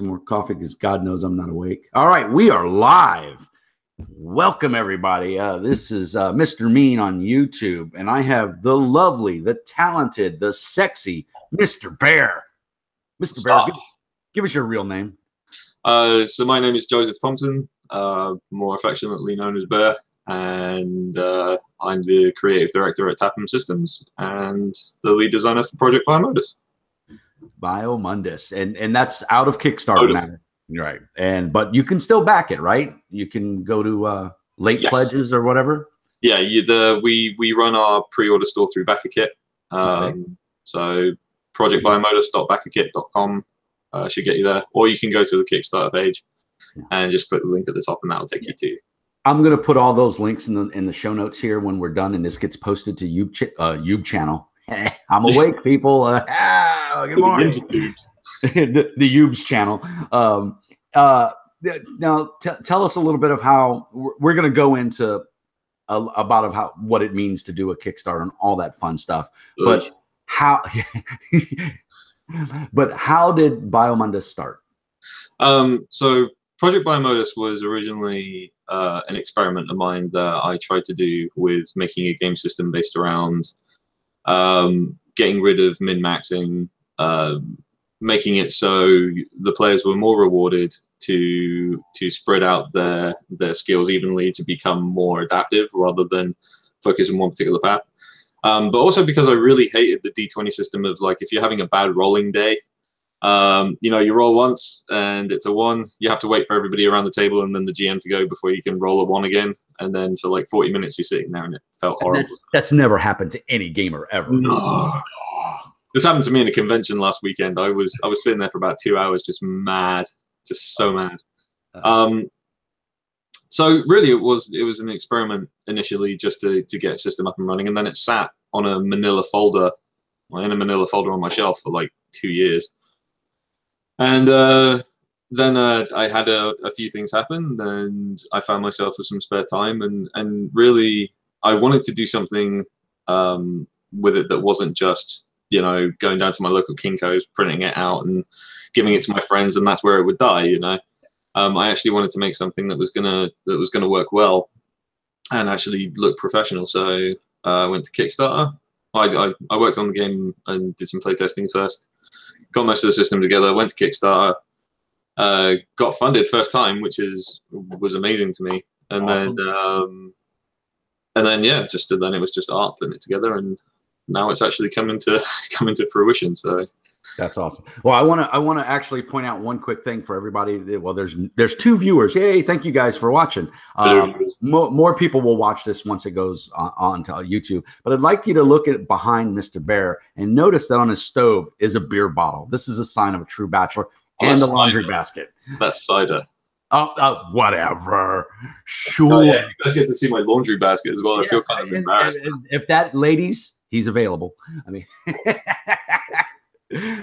some more coffee because God knows I'm not awake. All right, we are live. Welcome, everybody. This is Mr. Mean on YouTube, and I have the lovely, the talented, the sexy Mr. Bear. Mr. Bear, give us your real name. So my name is Joseph Thompson, more affectionately known as Bear, and I'm the creative director at Tapham Systems and the lead designer for Project Biomodus. Biomodus, and that's out of Kickstarter now, right? But you can still back it, right? You can go to late pledges or whatever. Yeah, we run our pre-order store through BackerKit. So projectbiomodus.backerkit.com should get you there, or you can go to the Kickstarter page and just click the link at the top, and that'll take you to. I'm gonna put all those links in the show notes here when we're done, and this gets posted to YouTube channel. I'm awake, people. Good morning. the Youbes channel. Now, tell us a little bit of how we're going to go into about what it means to do a Kickstarter and all that fun stuff. But how? But how did Biomodus start? So Project Biomodus was originally an experiment of mine that I tried to do with making a game system based around getting rid of min-maxing, making it so the players were more rewarded to spread out their skills evenly, to become more adaptive rather than focus on one particular path. But also because I really hated the D20 system of, like, if you're having a bad rolling day, you know, you roll once and it's a 1, you have to wait for everybody around the table and then the GM to go before you can roll a 1 again, and then for like 40 minutes you're sitting there, and it felt horrible. That's never happened to any gamer ever. No. This happened to me in a convention last weekend. I was sitting there for about 2 hours, just mad, just so mad. So really, it was an experiment initially, just to get a system up and running, and then it sat on a Manila folder, in a Manila folder on my shelf for like 2 years. And then I had a few things happen, and I found myself with some spare time, and really I wanted to do something with it that wasn't just, you know, going down to my local Kinko's, printing it out and giving it to my friends, and that's where it would die, you know. I actually wanted to make something that was gonna work well and actually look professional. So I went to Kickstarter. I worked on the game and did some playtesting first. Got most of the system together. Went to Kickstarter. Got funded first time, which was amazing to me. And awesome. then yeah, then it was just art, putting it together, and now it's actually coming to fruition. So that's awesome. Well, I want to actually point out one quick thing for everybody. Well, there's 2 viewers. Yay! Thank you guys for watching. More people will watch this once it goes on to YouTube. But I'd like you to look at behind Mr. Bear and notice that on his stove is a beer bottle. This is a sign of a true bachelor. And a laundry basket. That's cider. Whatever. Sure. Oh, yeah, you guys get to see my laundry basket as well. Yes, I feel kind of embarrassed. If that, ladies, he's available. I mean,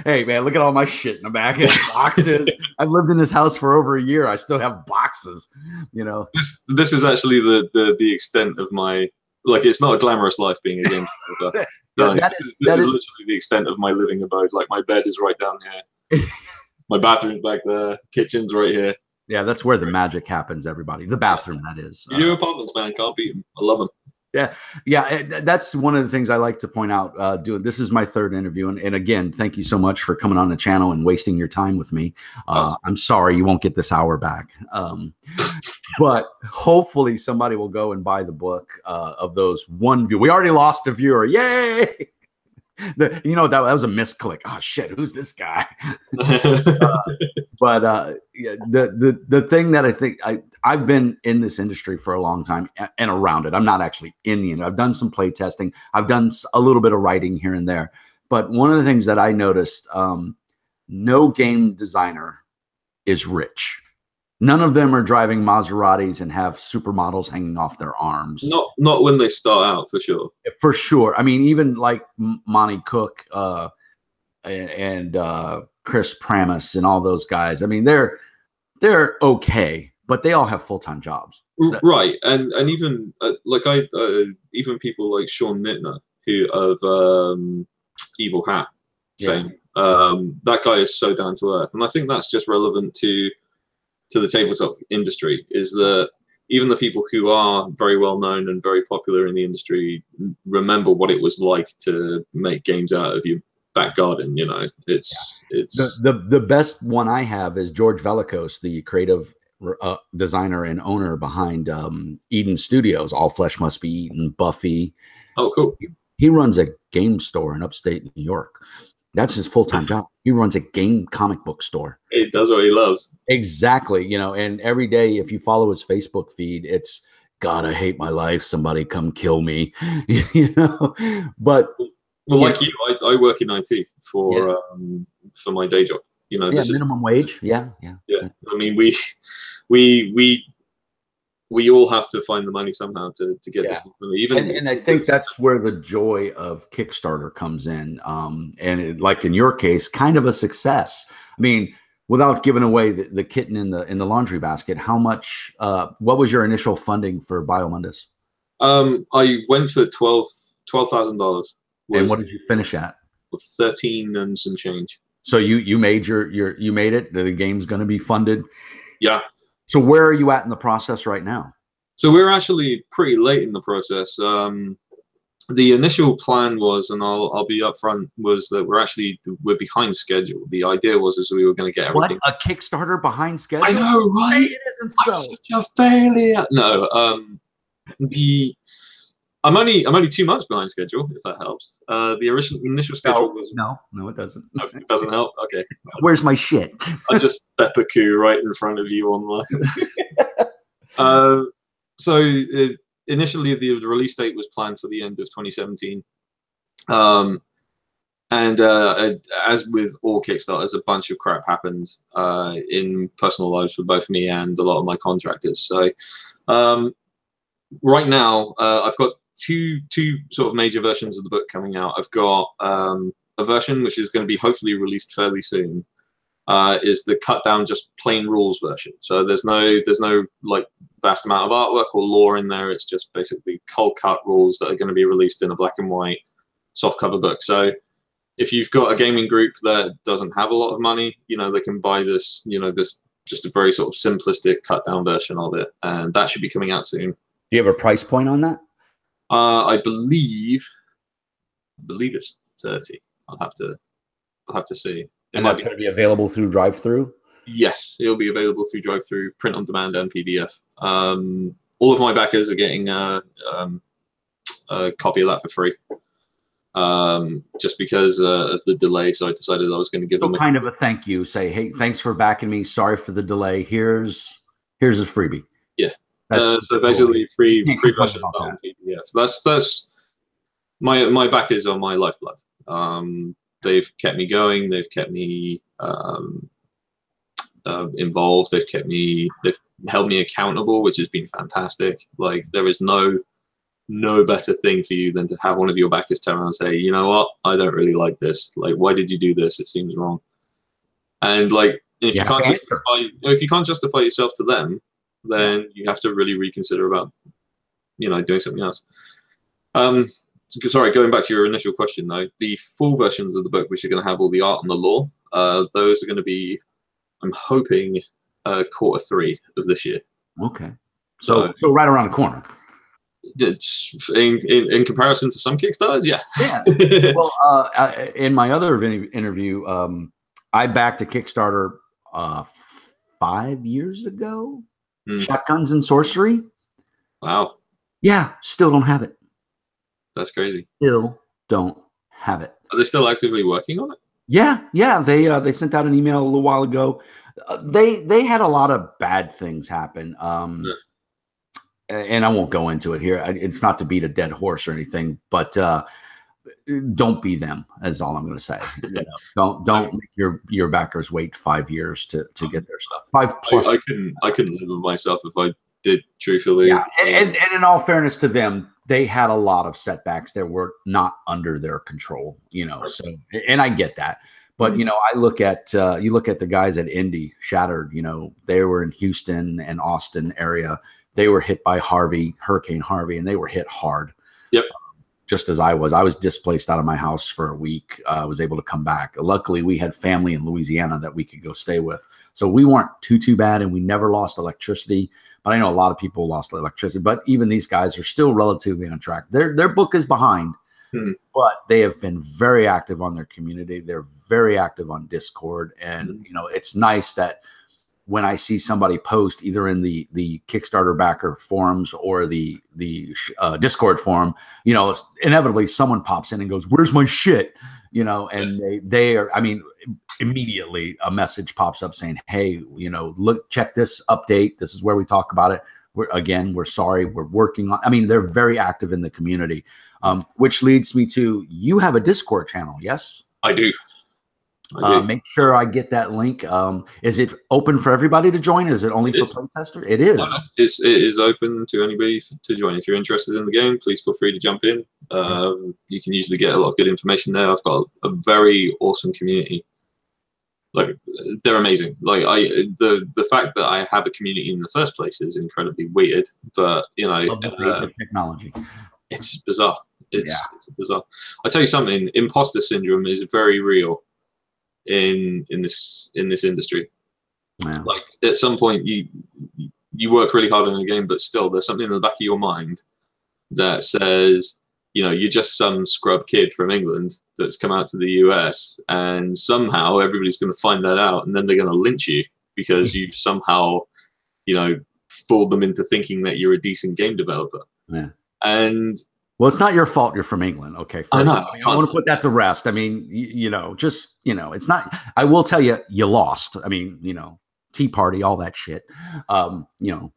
hey, man, look at all my shit in the back. Boxes. I've lived in this house for over a year. I still have boxes, you know. This is actually the extent of my, like, it's not a glamorous life being a game developer. This is literally the extent of my living abode. Like, my bed is right down here. My bathroom's back there. Kitchen's right here. Yeah, that's where the magic happens, everybody. The bathroom, that is. Your apartments, man. Can't beat them. I love them. Yeah. That's one of the things I like to point out. This is my 3rd interview. And again, thank you so much for coming on the channel and wasting your time with me. I'm sorry you won't get this hour back. But hopefully somebody will go and buy the book of those 1 view. We already lost a viewer. Yay! You know, that was a misclick. Oh shit, who's this guy? Yeah, the thing that I think I've been in this industry for a long time and around it. I'm not actually in the industry. I've done some play testing. I've done a little bit of writing here and there. But one of the things that I noticed, no game designer is rich. None of them are driving Maseratis and have supermodels hanging off their arms. Not when they start out, for sure. For sure. I mean, even like Monty Cook and Chris Pramis and all those guys. I mean, they're okay, but they all have full-time jobs. Right, and even even people like Sean Nittner, who of Evil Hat fame. That guy is so down to earth, and I think that's just relevant to the tabletop industry. Is that even the people who are very well known and very popular in the industry remember what it was like to make games out of your back garden. You know, it's the best one I have is George Velikos, the creative designer and owner behind Eden Studios, All Flesh Must Be Eaten, Buffy. Oh, cool. He runs a game store in upstate New York. That's his full-time job. He runs a game comic book store. He does what he loves. Exactly. You know, and every day, if you follow his Facebook feed, it's, God, I hate my life. Somebody come kill me. You know, but well, like you, I work in IT for my day job. You know, minimum wage. Yeah. I mean, we all have to find the money somehow to get this. And I think that's where the joy of Kickstarter comes in. And like in your case, kind of a success. I mean, without giving away the kitten in the laundry basket, how much? What was your initial funding for Biomodus? I went for $12,000. And what did you finish at? 13 and some change. So you made you made it. The game's going to be funded. Yeah. So where are you at in the process right now? So we're actually pretty late in the process. The initial plan was, and I'll be upfront, was that we're behind schedule. The idea was we were going to get everything. What? A Kickstarter behind schedule? I know, right? It isn't so. I'm such a failure. No, I'm only 2 months behind schedule, if that helps. The initial schedule was no, it doesn't. Okay, it doesn't help. Okay. Where's my shit? I just seppuku right in front of you online. So initially, the release date was planned for the end of 2017. And as with all Kickstarters, a bunch of crap happened in personal lives for both me and a lot of my contractors. So right now, I've got two sort of major versions of the book coming out. I've got a version which is going to be hopefully released fairly soon. Is the cut down just plain rules version. So there's no like vast amount of artwork or lore in there. It's just basically cold cut rules that are going to be released in a black and white soft cover book. So if you've got a gaming group that doesn't have a lot of money, you know, they can buy this, you know, this just a very sort of simplistic cut down version of it, and that should be coming out soon. Do you have a price point on that? I believe it's 30. I'll have to see. And that's going to be available through drive-through? Yes, it'll be available through drive-through, print on demand, and PDF. All of my backers are getting a copy of that for free. Just because of the delay, so I decided I was going to give them kind of a thank you. Say, hey, thanks for backing me. Sorry for the delay. Here's a freebie. Yeah. So basically, free version on PDF. That's my backers are my lifeblood. They've kept me going. They've kept me involved. They've held me accountable, which has been fantastic. Like, there is no better thing for you than to have one of your backers turn around and say, you know what, I don't really like this. Like, why did you do this? It seems wrong. And like, if you can't justify yourself to them, then you have to really reconsider about, you know, doing something else. Sorry, going back to your initial question though, the full versions of the book, which are going to have all the art and the lore, those are going to be, I'm hoping, Q3 of this year. Okay. So right around the corner. It's in comparison to some Kickstarters, yeah. Yeah. Well, in my other interview, I backed a Kickstarter 5 years ago. Shotguns and Sorcery. Wow. Yeah, still don't have it. That's crazy. Still don't have it. Are they still actively working on it? Yeah. They sent out an email a little while ago. They had a lot of bad things happen. And I won't go into it here. It's not to beat a dead horse or anything, but don't be them. Is all I'm going to say. You know, don't make your backers wait 5 years to get their stuff. 5+. I couldn't live with myself if I did, truthfully. Yeah, and in all fairness to them, they had a lot of setbacks that were not under their control. You know, so and I get that. But, you know, I look at you look at the guys at Indy Shattered. You know, they were in Houston and Austin area. They were hit by Hurricane Harvey, and they were hit hard. Yep. just as I was displaced out of my house for a week. I was able to come back. Luckily, we had family in Louisiana that we could go stay with. So we weren't too bad, and we never lost electricity. But I know a lot of people lost electricity. But even these guys are still relatively on track. Their book is behind, but they have been very active on their community. They're very active on Discord. And, you know, it's nice that when I see somebody post either in the Kickstarter backer forums or the Discord forum, you know, inevitably someone pops in and goes, "Where's my shit?" You know, and they are, I mean, immediately a message pops up saying, "Hey, you know, look, check this update. This is where we talk about it. We're sorry. We're working on." I mean, they're very active in the community, which leads me to, you have a Discord channel, yes? I do. Make sure I get that link. Is it open for everybody to join? Is it only for playtesters? It is. It is open to anybody to join. If you're interested in the game, please feel free to jump in. You can usually get a lot of good information there. I've got a very awesome community. Like, they're amazing. Like, the fact that I have a community in the first place is incredibly weird. But you know, of technology. It's bizarre. It's bizarre. I tell you something. Imposter syndrome is very real in this industry. Wow. Like, at some point you work really hard on a game, but still there's something in the back of your mind that says, you know, you're just some scrub kid from England that's come out to the US, and somehow everybody's going to find that out, and then they're going to lynch you because you somehow, you know, fooled them into thinking that you're a decent game developer. And well, it's not your fault you're from England. Okay. First, I know. I want to put that to rest. I mean, you know, just, you know, it's not, I will tell you, you lost. I mean, you know, Tea Party, all that shit. You know,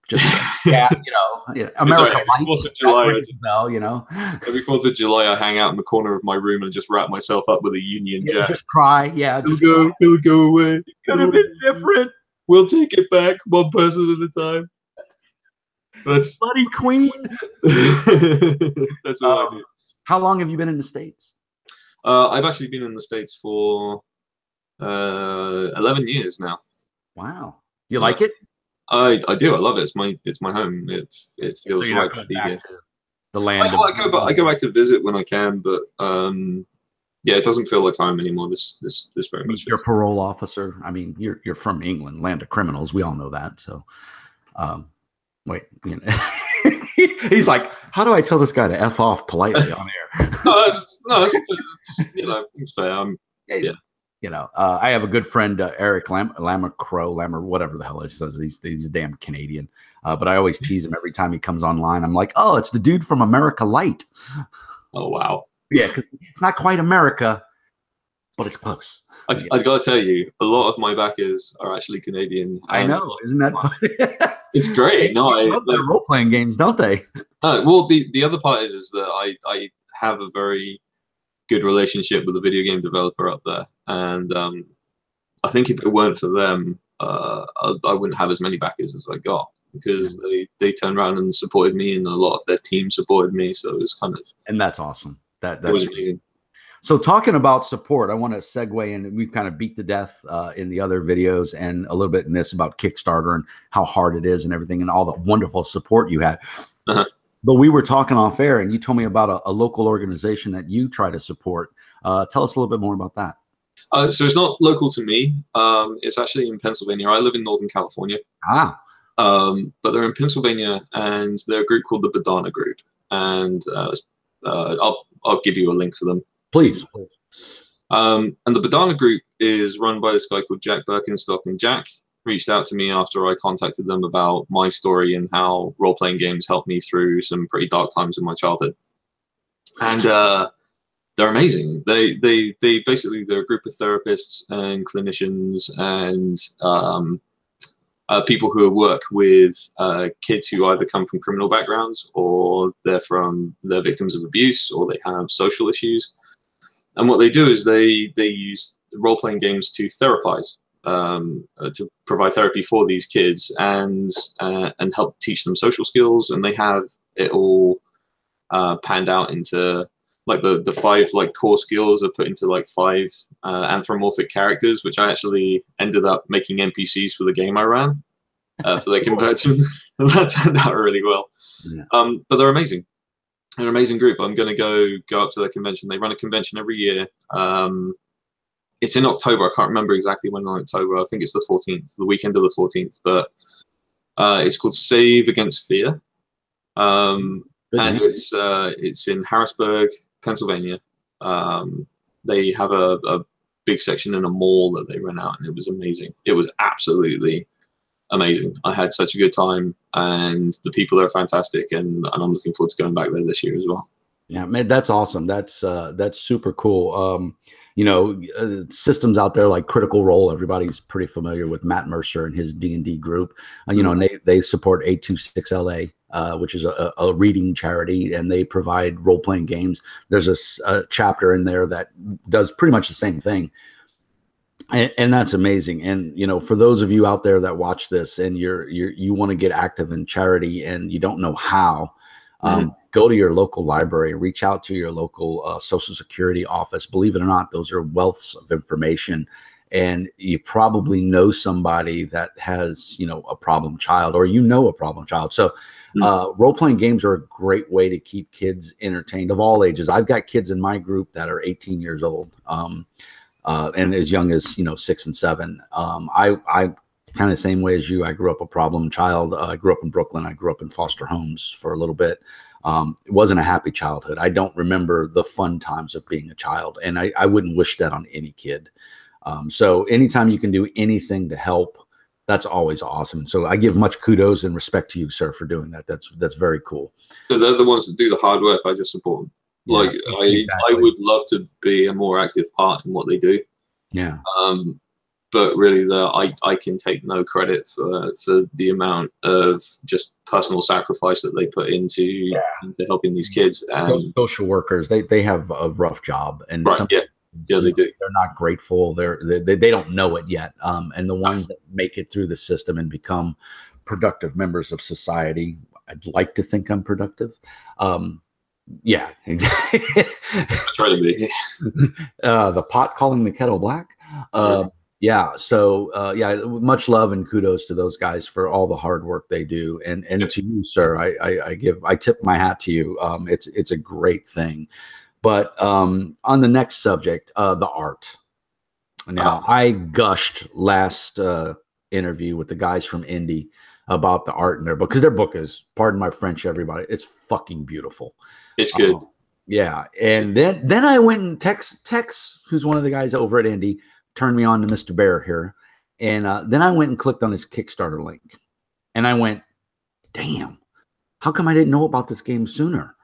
just, America Lights, you know. Every 4th of July, I hang out in the corner of my room and just wrap myself up with a Union Jack. Just cry. Yeah. It'll go away. It could have been different. We'll take it back one person at a time. That's bloody Queen. That's all I do. How long have you been in the States? I've actually been in the States for 11 years now. Wow. You like it? I do. I love it. It's my home. It feels right to be here. The land. I go back to visit when I can, but yeah, it doesn't feel like home anymore. This very much. Your parole officer. I mean, you're from England, land of criminals. We all know that. So. Wait, you know, he's like, how do I tell this guy to F off politely on air? no, you know, it's fair. Yeah. You know, I have a good friend, Eric Lammer, whatever the hell he says. He's damn Canadian. But I always tease him every time he comes online. I'm like, oh, it's the dude from America Light. Oh, wow. Yeah, because it's not quite America, but it's close. I got to tell you, a lot of my backers are actually Canadian. I know. Isn't that funny? It's great. No, I love their role-playing games, don't they? Well, the other part is that I have a very good relationship with a video game developer up there, and I think if it weren't for them, I wouldn't have as many backers as I got, because they turned around and supported me, and a lot of their team supported me. So it was kind of, and that's awesome. That's was amazing. So talking about support, I want to segue in. We've kind of beat to death in the other videos and a little bit in this about Kickstarter and how hard it is and everything and all the wonderful support you had. But we were talking off air and you told me about a local organization that you try to support. Tell us a little bit more about that. So it's not local to me. It's actually in Pennsylvania. I live in Northern California. But they're in Pennsylvania, and they're a group called the Badana Group. And I'll give you a link for them. Please. And the Badana Group is run by this guy called Jack Birkenstock, and Jack reached out to me after I contacted them about my story and how role-playing games helped me through some pretty dark times in my childhood. And they're amazing. They basically, they're a group of therapists and clinicians and people who work with kids who either come from criminal backgrounds, or they're victims of abuse, or they have social issues. And what they do is they use role-playing games to therapize, to provide therapy for these kids and help teach them social skills. And they have it all panned out into like the 5 like core skills are put into like 5 anthropomorphic characters, which I actually ended up making NPCs for the game I ran for their conversion. And that turned out really well. Yeah. But they're amazing. an amazing group. I'm going to go up to their convention. They run a convention every year. It's in October. I can't remember exactly when in October. I think it's the 14th, the weekend of the 14th. But it's called Save Against Fear, and it's in Harrisburg, Pennsylvania. They have a big section in a mall that they rent out, and it was amazing. It was absolutely amazing. I had such a good time, and the people are fantastic, and I'm looking forward to going back there this year as well. Yeah, man, that's awesome. That's super cool. You know, systems out there like Critical Role, everybody's pretty familiar with Matt Mercer and his D&D group. You know, and they support 826 LA, which is a reading charity, and they provide role-playing games. There's a chapter in there that does pretty much the same thing. And that's amazing. And, you know, for those of you out there that watch this and you want to get active in charity and you don't know how, go to your local library, reach out to your local Social Security office. Believe it or not, those are wealths of information. And you probably know somebody that has, you know, a problem child, or you know a problem child. So role-playing games are a great way to keep kids entertained of all ages. I've got kids in my group that are 18 years old. And as young as, you know, 6 and 7. I kind of the same way as you. I grew up a problem child. I grew up in Brooklyn. I grew up in foster homes for a little bit. It wasn't a happy childhood. I don't remember the fun times of being a child, and I wouldn't wish that on any kid. So anytime you can do anything to help, that's always awesome. So I give much kudos and respect to you, sir, for doing that. That's very cool. They're the ones that do the hard work. I just support them. Like exactly. I would love to be a more active part in what they do. Yeah. But really, I can take no credit for the amount of just personal sacrifice that they put into helping these kids. And those social workers, they have a rough job, and they do. They're not grateful. They don't know it yet. And the ones that make it through the system and become productive members of society, I'd like to think I'm productive. Yeah, exactly. I try to be. The pot calling the kettle black. Yeah. So yeah, much love and kudos to those guys for all the hard work they do, and to you, sir. I tip my hat to you. It's a great thing. But on the next subject, the art. Now, I gushed last interview with the guys from Indie about the art in their book, because their book is, pardon my French, everybody, it's fucking beautiful. It's good. Yeah. And then I went and Tex, who's one of the guys over at Indie, turned me on to Mr. Bear here. And then I went and clicked on his Kickstarter link. And I went, damn, how come I didn't know about this game sooner?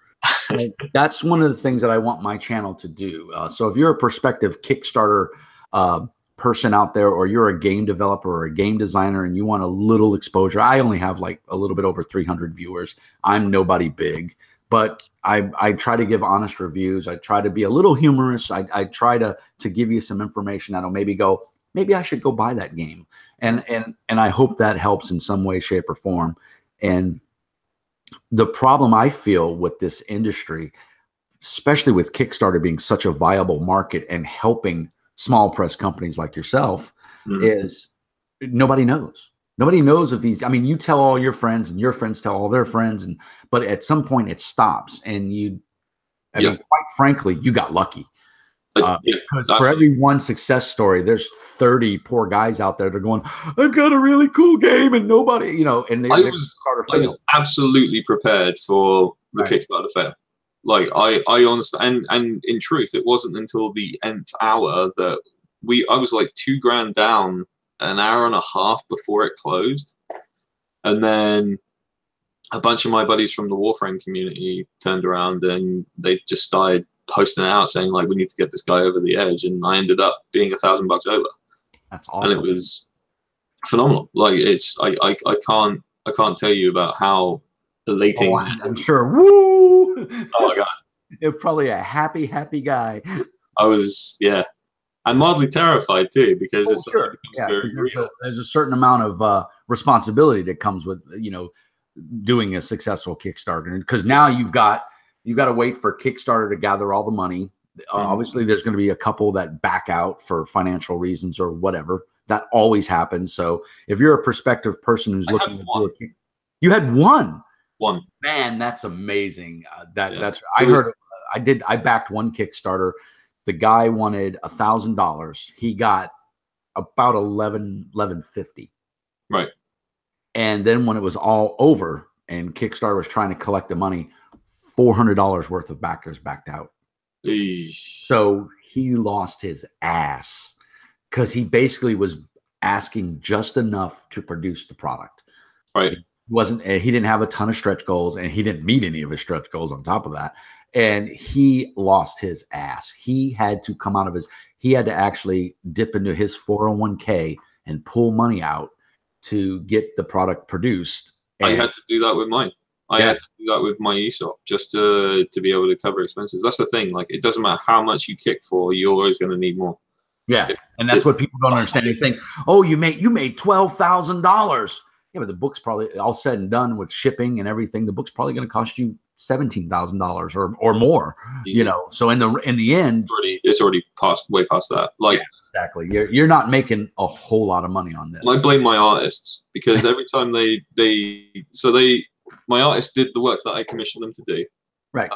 That's one of the things that I want my channel to do. So if you're a prospective Kickstarter person out there, or you're a game developer or a game designer and you want a little exposure, I only have like a little bit over 300 viewers. I'm nobody big, but I try to give honest reviews. I try to be a little humorous. I try to give you some information that'll maybe go, maybe I should go buy that game. And I hope that helps in some way, shape, or form. And the problem I feel with this industry, especially with Kickstarter being such a viable market and helping small press companies like yourself, is nobody knows. Nobody knows of these. I mean, you tell all your friends, and your friends tell all their friends, but at some point it stops. And I mean, quite frankly, you got lucky. Because for every one success story, there's 30 poor guys out there that are going, I've got a really cool game, and nobody, you know, and I was absolutely prepared for the Kickstarter fail. Like I honestly, and in truth, it wasn't until the nth hour that I was like $2,000 down an hour and a half before it closed. And then a bunch of my buddies from the Warframe community turned around and they just started posting it out saying, like, we need to get this guy over the edge. And I ended up being $1,000 over. That's awesome. And it was phenomenal. Like, it's, I can't tell you about how elating. Oh, I'm sure. Woo! Oh my God. You're probably a happy guy. I was, and mildly terrified too, because it's sure. There's a certain amount of responsibility that comes with, you know, doing a successful Kickstarter, because now you've got to wait for Kickstarter to gather all the money. Obviously, there's going to be a couple that back out for financial reasons or whatever. That always happens. So if you're a prospective person who's looking to do you had one. One. Man, that's amazing. Yeah. That's I heard. I backed one Kickstarter. The guy wanted $1,000. He got about 1150. Right. And then when it was all over and Kickstarter was trying to collect the money, $400 worth of backers backed out. Eesh. So he lost his ass because he basically was asking just enough to produce the product. Right. He didn't have a ton of stretch goals, and he didn't meet any of his stretch goals on top of that. And he lost his ass. He had to come out of he had to actually dip into his 401k and pull money out to get the product produced. I had to do that with mine. I had to do that with my ESOP just to be able to cover expenses. That's the thing. Like, it doesn't matter how much you kick for, you're always going to need more. Yeah. And that's what people don't understand. They think, oh, you made $12,000. Yeah, but the book's probably all said and done with shipping and everything. The book's probably going to cost you $17,000 or more. You know, so in the end, it's already way past that. Like, yeah, exactly, you're not making a whole lot of money on this. I blame my artists because every time my artists did the work that I commissioned them to do, right?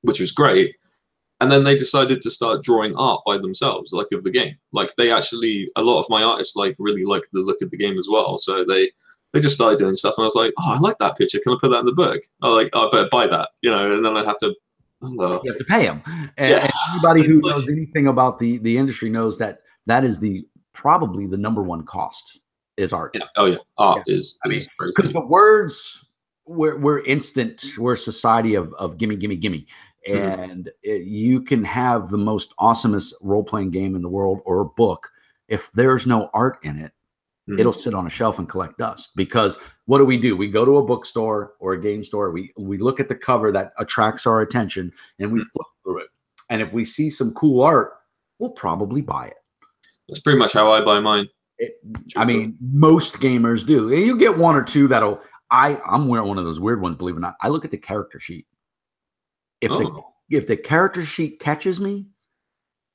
Which was great. And then they decided to start drawing art by themselves, like of the game. Like a lot of my artists really like the look of the game as well. So they just started doing stuff, and I was like, oh, I like that picture. Can I put that in the book? I better buy that, and then I have to. You have to pay them. And anybody who knows anything about the industry knows that is probably the number one cost is art. Yeah. Oh yeah, art is. I mean, because the words we're instant. We're a society of gimme, gimme, gimme. And you can have the most awesomest role-playing game in the world or a book. If there's no art in it, it'll sit on a shelf and collect dust. Because what do? We go to a bookstore or a game store. We look at the cover that attracts our attention, and we flip through it. And if we see some cool art, we'll probably buy it. That's pretty much how I buy mine. I mean, most gamers do. You get one or two that'll. I'm wearing one of those weird ones, believe it or not. I look at the character sheet. If the character sheet catches me,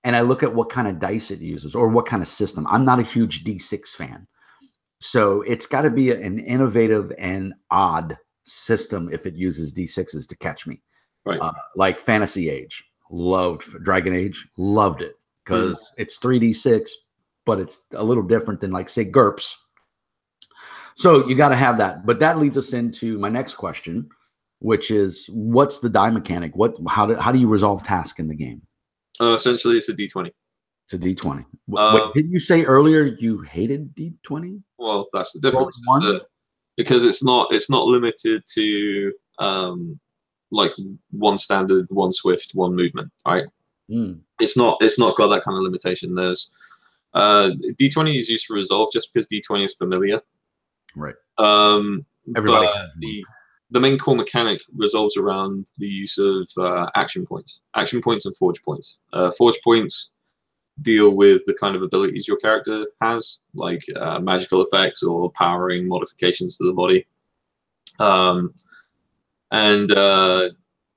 and I look at what kind of dice it uses or what kind of system, I'm not a huge D6 fan. So it's got to be an innovative and odd system if it uses D6s to catch me. Right. Like Fantasy Age, loved Dragon Age, loved it because it's 3D6, but it's a little different than, like, say, GURPS. So you got to have that. But that leads us into my next question, which is, what's the die mechanic? How do you resolve tasks in the game? Essentially, it's a D20. It's a D20. Wait, didn't you say earlier you hated D20? Well, that's the difference. Because it's not limited to like one standard, one swift, one movement. Right? It's not got that kind of limitation. There's D20 is used for resolve just because D20 is familiar. Right. Everybody has the main core mechanic revolves around the use of action points and forge points. Forge points deal with the kind of abilities your character has, like magical effects or powering modifications to the body. And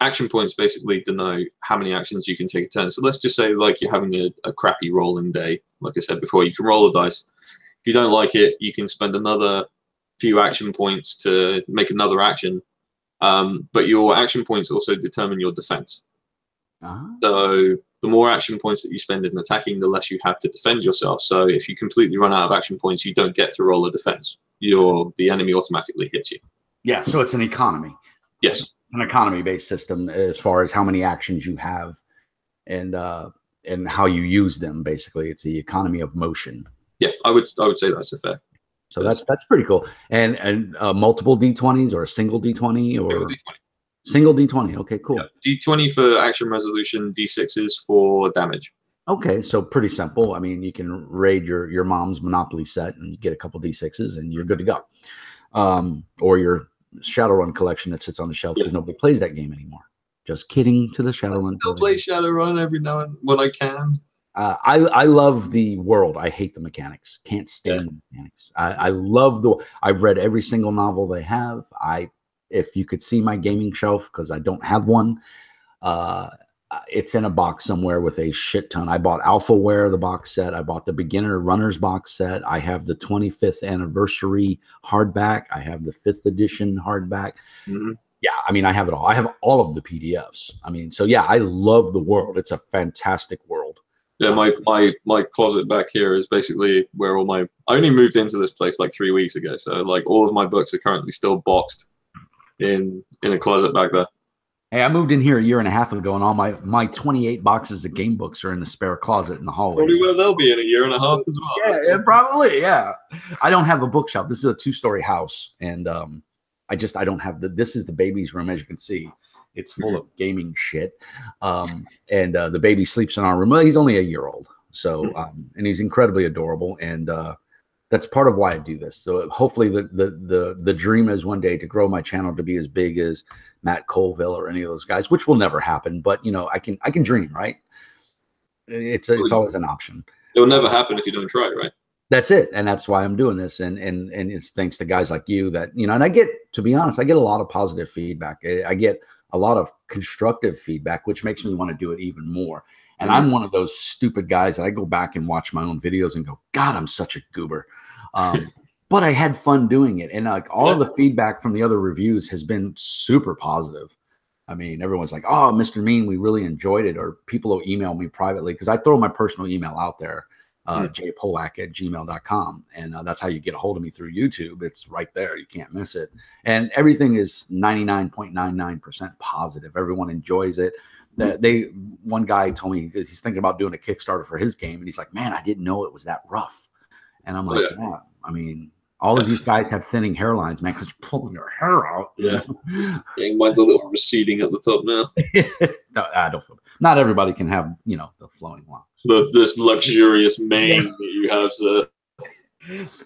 action points basically denote how many actions you can take a turn. So let's just say, like, you're having a crappy rolling day. Like I said before, you can roll a dice. If you don't like it, you can spend another few action points to make another action, but your action points also determine your defense. So the more action points that you spend in attacking, the less you have to defend yourself. So if you completely run out of action points, you don't get to roll a defense. The enemy automatically hits you. Yeah, so it's an economy. Yes, it's an economy-based system as far as how many actions you have and how you use them. Basically, it's the economy of motion. Yeah, I would say that's a fair. So that's pretty cool. And multiple D20s or a single D20 or single D20. Okay, cool. Yeah. D20 for action resolution, D6s for damage. Okay, so pretty simple. I mean, you can raid your mom's Monopoly set and you get a couple D6s and you're good to go. Or your Shadowrun collection that sits on the shelf because nobody plays that game anymore. Just kidding to the Shadowrun. I still play Shadowrun every now and when I can. I love the world. I hate the mechanics. Can't stand the mechanics. I love I've read every single novel they have. If you could see my gaming shelf, because I don't have one, It's in a box somewhere with a shit ton. I bought AlphaWare, the box set. I bought the Beginner Runners box set. I have the 25th anniversary hardback. I have the 5th edition hardback. Mm-hmm. Yeah, I mean, I have it all. I have all of the PDFs. I mean, so yeah, I love the world. It's a fantastic world. Yeah, my closet back here is basically where all my. I only moved into this place like 3 weeks ago, so like all of my books are currently still boxed in a closet back there. Hey, I moved in here a year and a half ago, and all my 28 boxes of game books are in the spare closet in the hallway. Probably where they'll be in a year and a half as well. Yeah, probably. Yeah, I don't have a bookshelf. This is a 2-story house, and I don't have this is the baby's room, as you can see. It's full of gaming shit, and the baby sleeps in our room. Well, he's only a year old, so and he's incredibly adorable, and that's part of why I do this. So hopefully, the dream is one day to grow my channel to be as big as Matt Colville or any of those guys, which will never happen. But you know, I can dream, right? It's always an option. It will never happen if you don't try, right? That's it, and that's why I'm doing this, and it's thanks to guys like you that, you know. And I get, to be honest, I get a lot of positive feedback. I get a lot of constructive feedback, which makes me want to do it even more. And I'm one of those stupid guys that I go back and watch my own videos and go, God, I'm such a goober. But I had fun doing it, and like all of the feedback from the other reviews has been super positive. I mean, everyone's like, "Oh, Mr. Mean, we really enjoyed it," or people will email me privately because I throw my personal email out there. jpolak@gmail.com, and that's how you get a hold of me through YouTube. It's right there, you can't miss it, and everything is 99.99% positive. Everyone enjoys it. One guy told me he's thinking about doing a Kickstarter for his game, and he's like, man, I didn't know it was that rough. And I'm like, yeah, I mean, all of these guys have thinning hairlines, man, because they're pulling their hair out. Yeah, mine's a little receding at the top now. No, I don't feel. Not everybody can have, you know, the flowing locks. This luxurious mane that you have, sir.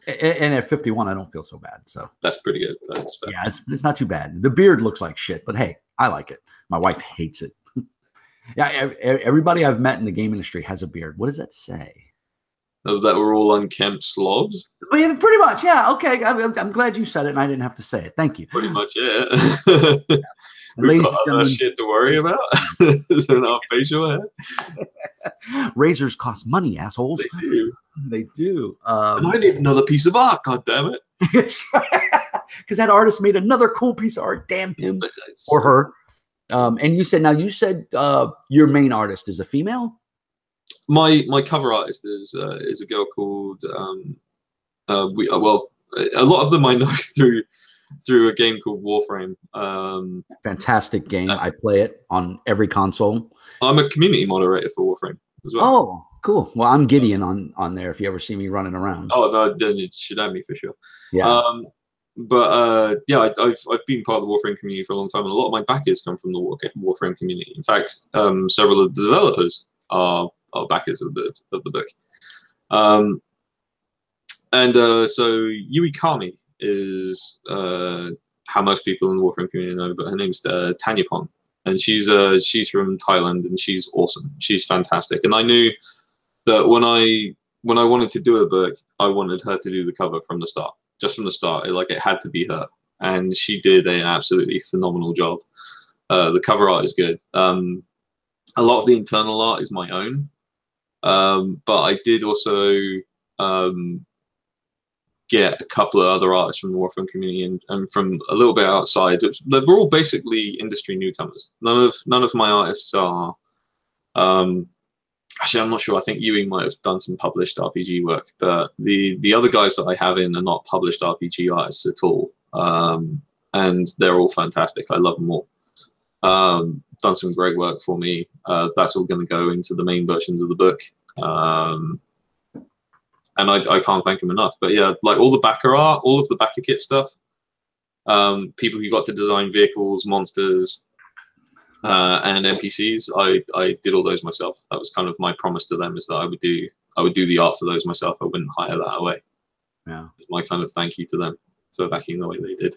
And at 51, I don't feel so bad. So that's pretty good. Yeah, it's not too bad. The beard looks like shit, but hey, I like it. My wife hates it. Yeah, everybody I've met in the game industry has a beard. What does that say? That we're all unkempt slobs? Well, yeah, pretty much, yeah. Okay, I'm glad you said it, and I didn't have to say it. Thank you. Pretty much, yeah. We've got other shit to worry about than our facial hair. Razors cost money, assholes. They do. They do. And I need another piece of art, God damn it. Because that artist made another cool piece of art. Damn him or her. And you said your main artist is a female? My cover artist is a girl called a lot of them I know through a game called Warframe. Fantastic game. I play it on every console. I'm a community moderator for Warframe as well. Oh, cool. Well, I'm Gideon on there if you ever see me running around. Oh, then you should have me for sure. Yeah. Yeah, I've been part of the Warframe community for a long time, and a lot of my backers come from the Warframe community. In fact, several of the developers are backers of the book. So Yui Kami is how most people in the Warframe community know, but her name's Tanya Pong, and she's from Thailand, and she's awesome. She's fantastic, and I knew that when I wanted to do a book, I wanted her to do the cover from the start. Just from the start, it had to be her, and she did an absolutely phenomenal job. The cover art is good. A lot of the internal art is my own, but I did also get a couple of other artists from the Warframe community and from a little bit outside. They were all basically industry newcomers. None of my artists are. Actually, I'm not sure. I think Ewing might have done some published RPG work, but the other guys that I have in are not published RPG artists at all, and they're all fantastic. I love them all. Done some great work for me. That's all going to go into the main versions of the book, and I can't thank them enough. But yeah, like all the backer art, all of the backer kit stuff, people who got to design vehicles, monsters, and NPCs, I did all those myself. That was kind of my promise to them, is that I would do the art for those myself. I wouldn't hire that away. Yeah, it's my kind of thank you to them for backing the way they did.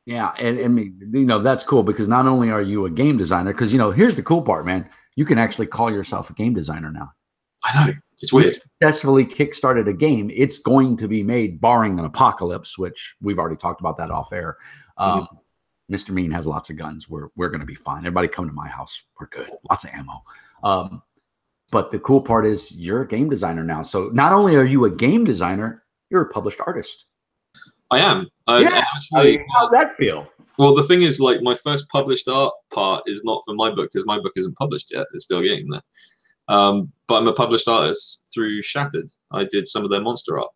Yeah, and I mean, you know, that's cool, because not only are you a game designer, because, you know, here's the cool part, man. You can actually call yourself a game designer now. I know. It's weird. You successfully kickstarted a game. It's going to be made, barring an apocalypse, which we've already talked about that off air. Mr. Mean has lots of guns. We're going to be fine. Everybody come to my house. We're good. Lots of ammo. But the cool part is you're a game designer now. So not only are you a game designer, you're a published artist. I am. Yeah. How's that feel? Well, the thing is, like, my first published art part is not for my book because my book isn't published yet. It's still getting there. But I'm a published artist through Shattered. I did some of their monster art.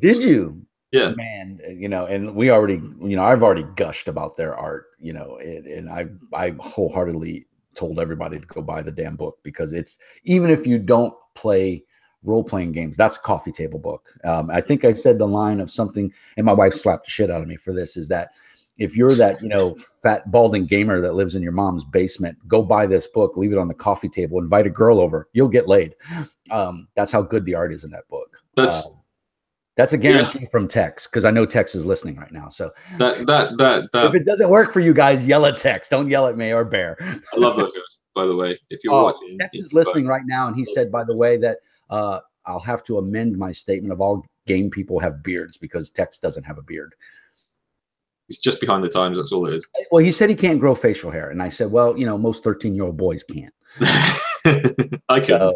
Did you? Yeah. Man, and we already, I've already gushed about their art, and I wholeheartedly told everybody to go buy the damn book because it's, even if you don't play role-playing games, that's a coffee table book. I think I said the line of something, and my wife slapped the shit out of me for this, is that if you're that, fat balding gamer that lives in your mom's basement, go buy this book, leave it on the coffee table, invite a girl over, you'll get laid. That's how good the art is in that book. That's a guarantee from Tex, because I know Tex is listening right now. So if it doesn't work for you guys, yell at Tex. Don't yell at me or Bear. I love those guys, by the way. If you're watching, Tex is listening right now, and he said, by the way, that I'll have to amend my statement of all game people have beards because Tex doesn't have a beard. He's just behind the times. That's all it is. Well, he said he can't grow facial hair, and I said, well, most 13-year-old boys can't. I can.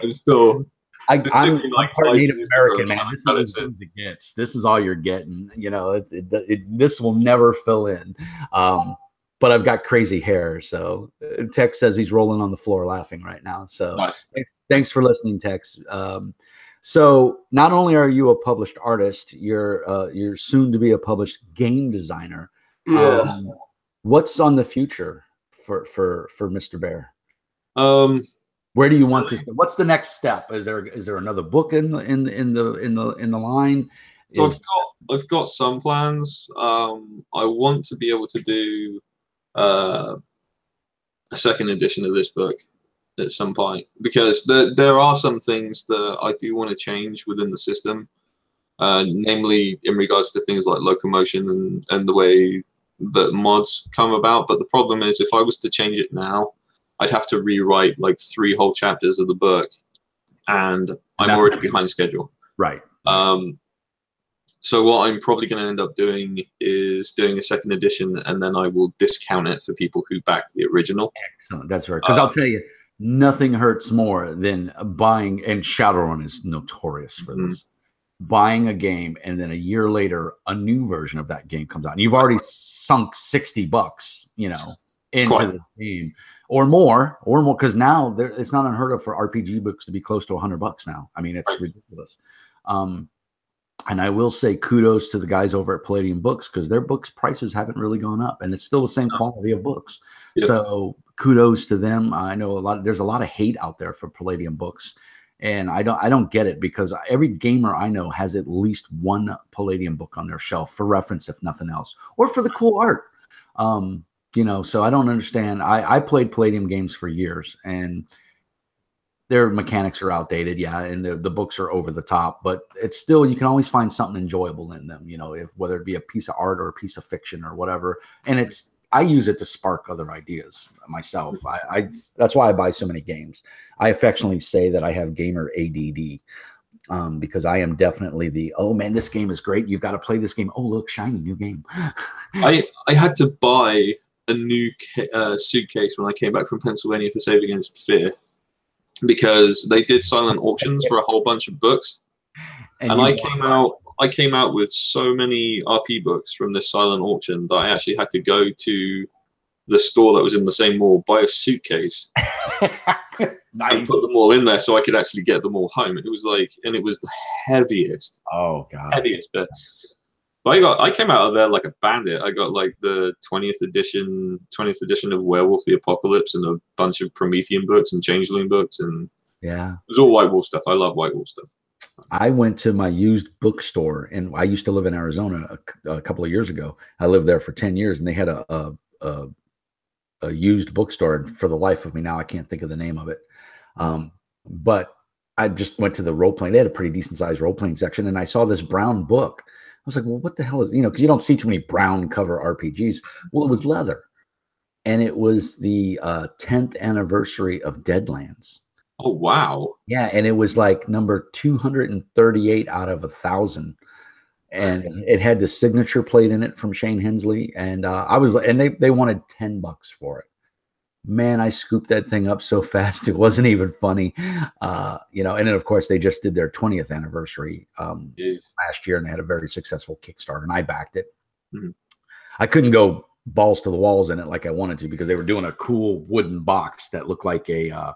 I'm still. I'm part Native American, man. This is as good as it gets. This is all you're getting. This will never fill in. But I've got crazy hair. So Tex says he's rolling on the floor laughing right now. So nice. Thanks for listening, Tex. So not only are you a published artist, you're soon to be a published game designer. Yeah. What's on the future for Mr. Bear? Where do you want to? What's the next step? Is there another book in the line? So I've got some plans. I want to be able to do a second edition of this book at some point, because there are some things that I do want to change within the system, namely in regards to things like locomotion and the way that mods come about. But the problem is, if I was to change it now, I'd have to rewrite like 3 whole chapters of the book, and I'm already behind schedule. Right. So what I'm probably going to end up doing is doing a second edition, and then I will discount it for people who backed the original. Excellent. That's right. Because I'll tell you, nothing hurts more than buying, and Shadowrun is notorious for this, buying a game and then a year later, a new version of that game comes out. And you've already sunk $60, into the game. Or more, because now it's not unheard of for RPG books to be close to $100 now. I mean, it's ridiculous. And I will say kudos to the guys over at Palladium Books, because their books prices haven't really gone up, and it's still the same quality of books. Yep. So kudos to them. I know there's a lot of hate out there for Palladium Books, and I don't get it, because every gamer I know has at least one Palladium book on their shelf for reference, if nothing else, or for the cool art. So I don't understand. I played Palladium games for years, and their mechanics are outdated. Yeah. And the books are over the top, but it's still, you can always find something enjoyable in them, whether it be a piece of art or a piece of fiction or whatever. And I use it to spark other ideas myself. That's why I buy so many games. I affectionately say that I have gamer ADD. Because I am definitely oh man, this game is great, you've got to play this game. Oh, look, shiny new game. I had to buy a new suitcase when I came back from Pennsylvania for Save Against Fear, because they did silent auctions for a whole bunch of books, and I came out with so many RP books from this silent auction that I actually had to go to the store that was in the same mall, buy a suitcase, nice, and put them all in there so I could actually get them all home. It was the heaviest. Oh god, heaviest bit. But I came out of there like a bandit. I got like the 20th edition of Werewolf the Apocalypse and a bunch of Promethean books and Changeling books, and yeah, it was all White Wolf stuff. I love White Wolf stuff. I went to my used bookstore, and I used to live in Arizona a couple of years ago. I lived there for 10 years, and they had a used bookstore, and for the life of me now I can't think of the name of it. But I just went to the role playing. They had a pretty decent sized role playing section, and I saw this brown book. I was like, well, what the hell is, because you don't see too many brown cover RPGs. Well, it was leather, and it was the 10th anniversary of Deadlands. Oh wow. Yeah, and it was like number 238 out of 1,000. and it had the signature plate in it from Shane Hensley, and they wanted $10 for it. Man, I scooped that thing up so fast it wasn't even funny. You know, and then of course they just did their 20th anniversary last year, and they had a very successful Kickstarter, and I backed it. I couldn't go balls to the walls in it like I wanted to, because they were doing a cool wooden box that looked like a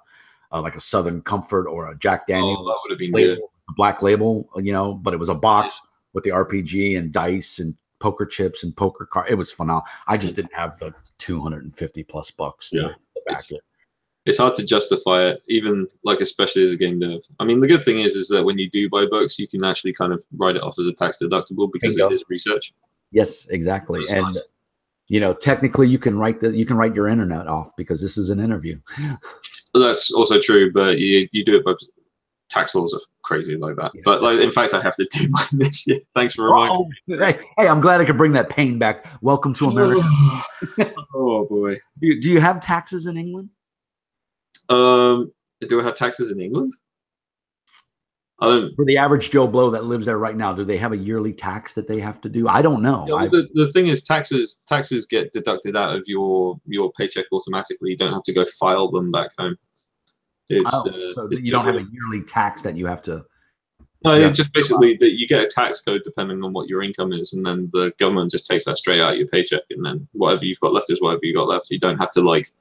Southern Comfort or a Jack Daniels. Oh, that would have been label, good. a black label, you know, but it was a box with the RPG and dice and poker chips and poker card. It was phenomenal. I just didn't have the $250+ to back it. It's hard to justify it, even like, especially as a game dev. I mean, the good thing is that when you do buy books, you can actually kind of write it off as a tax deductible because it is research. Yes, exactly. And nice. You know, technically you can write your internet off because this is an interview. That's also true, but you do it by tax laws are crazy like that. But like, in fact, I have to do mine this year. Thanks for reminding me. Hey, I'm glad I could bring that pain back. Welcome to America. Oh boy. Do you have taxes in England? Do I have taxes in England? I don't. For the average Joe Blow that lives there right now, do they have a yearly tax that they have to do? I don't know. Yeah, the thing is, taxes get deducted out of your paycheck automatically. You don't have to go file them back home. So you don't have a yearly tax that you have to. No, it's just basically that you get a tax code depending on what your income is, and then the government just takes that straight out of your paycheck, and then whatever you've got left is whatever you got left. You don't have to like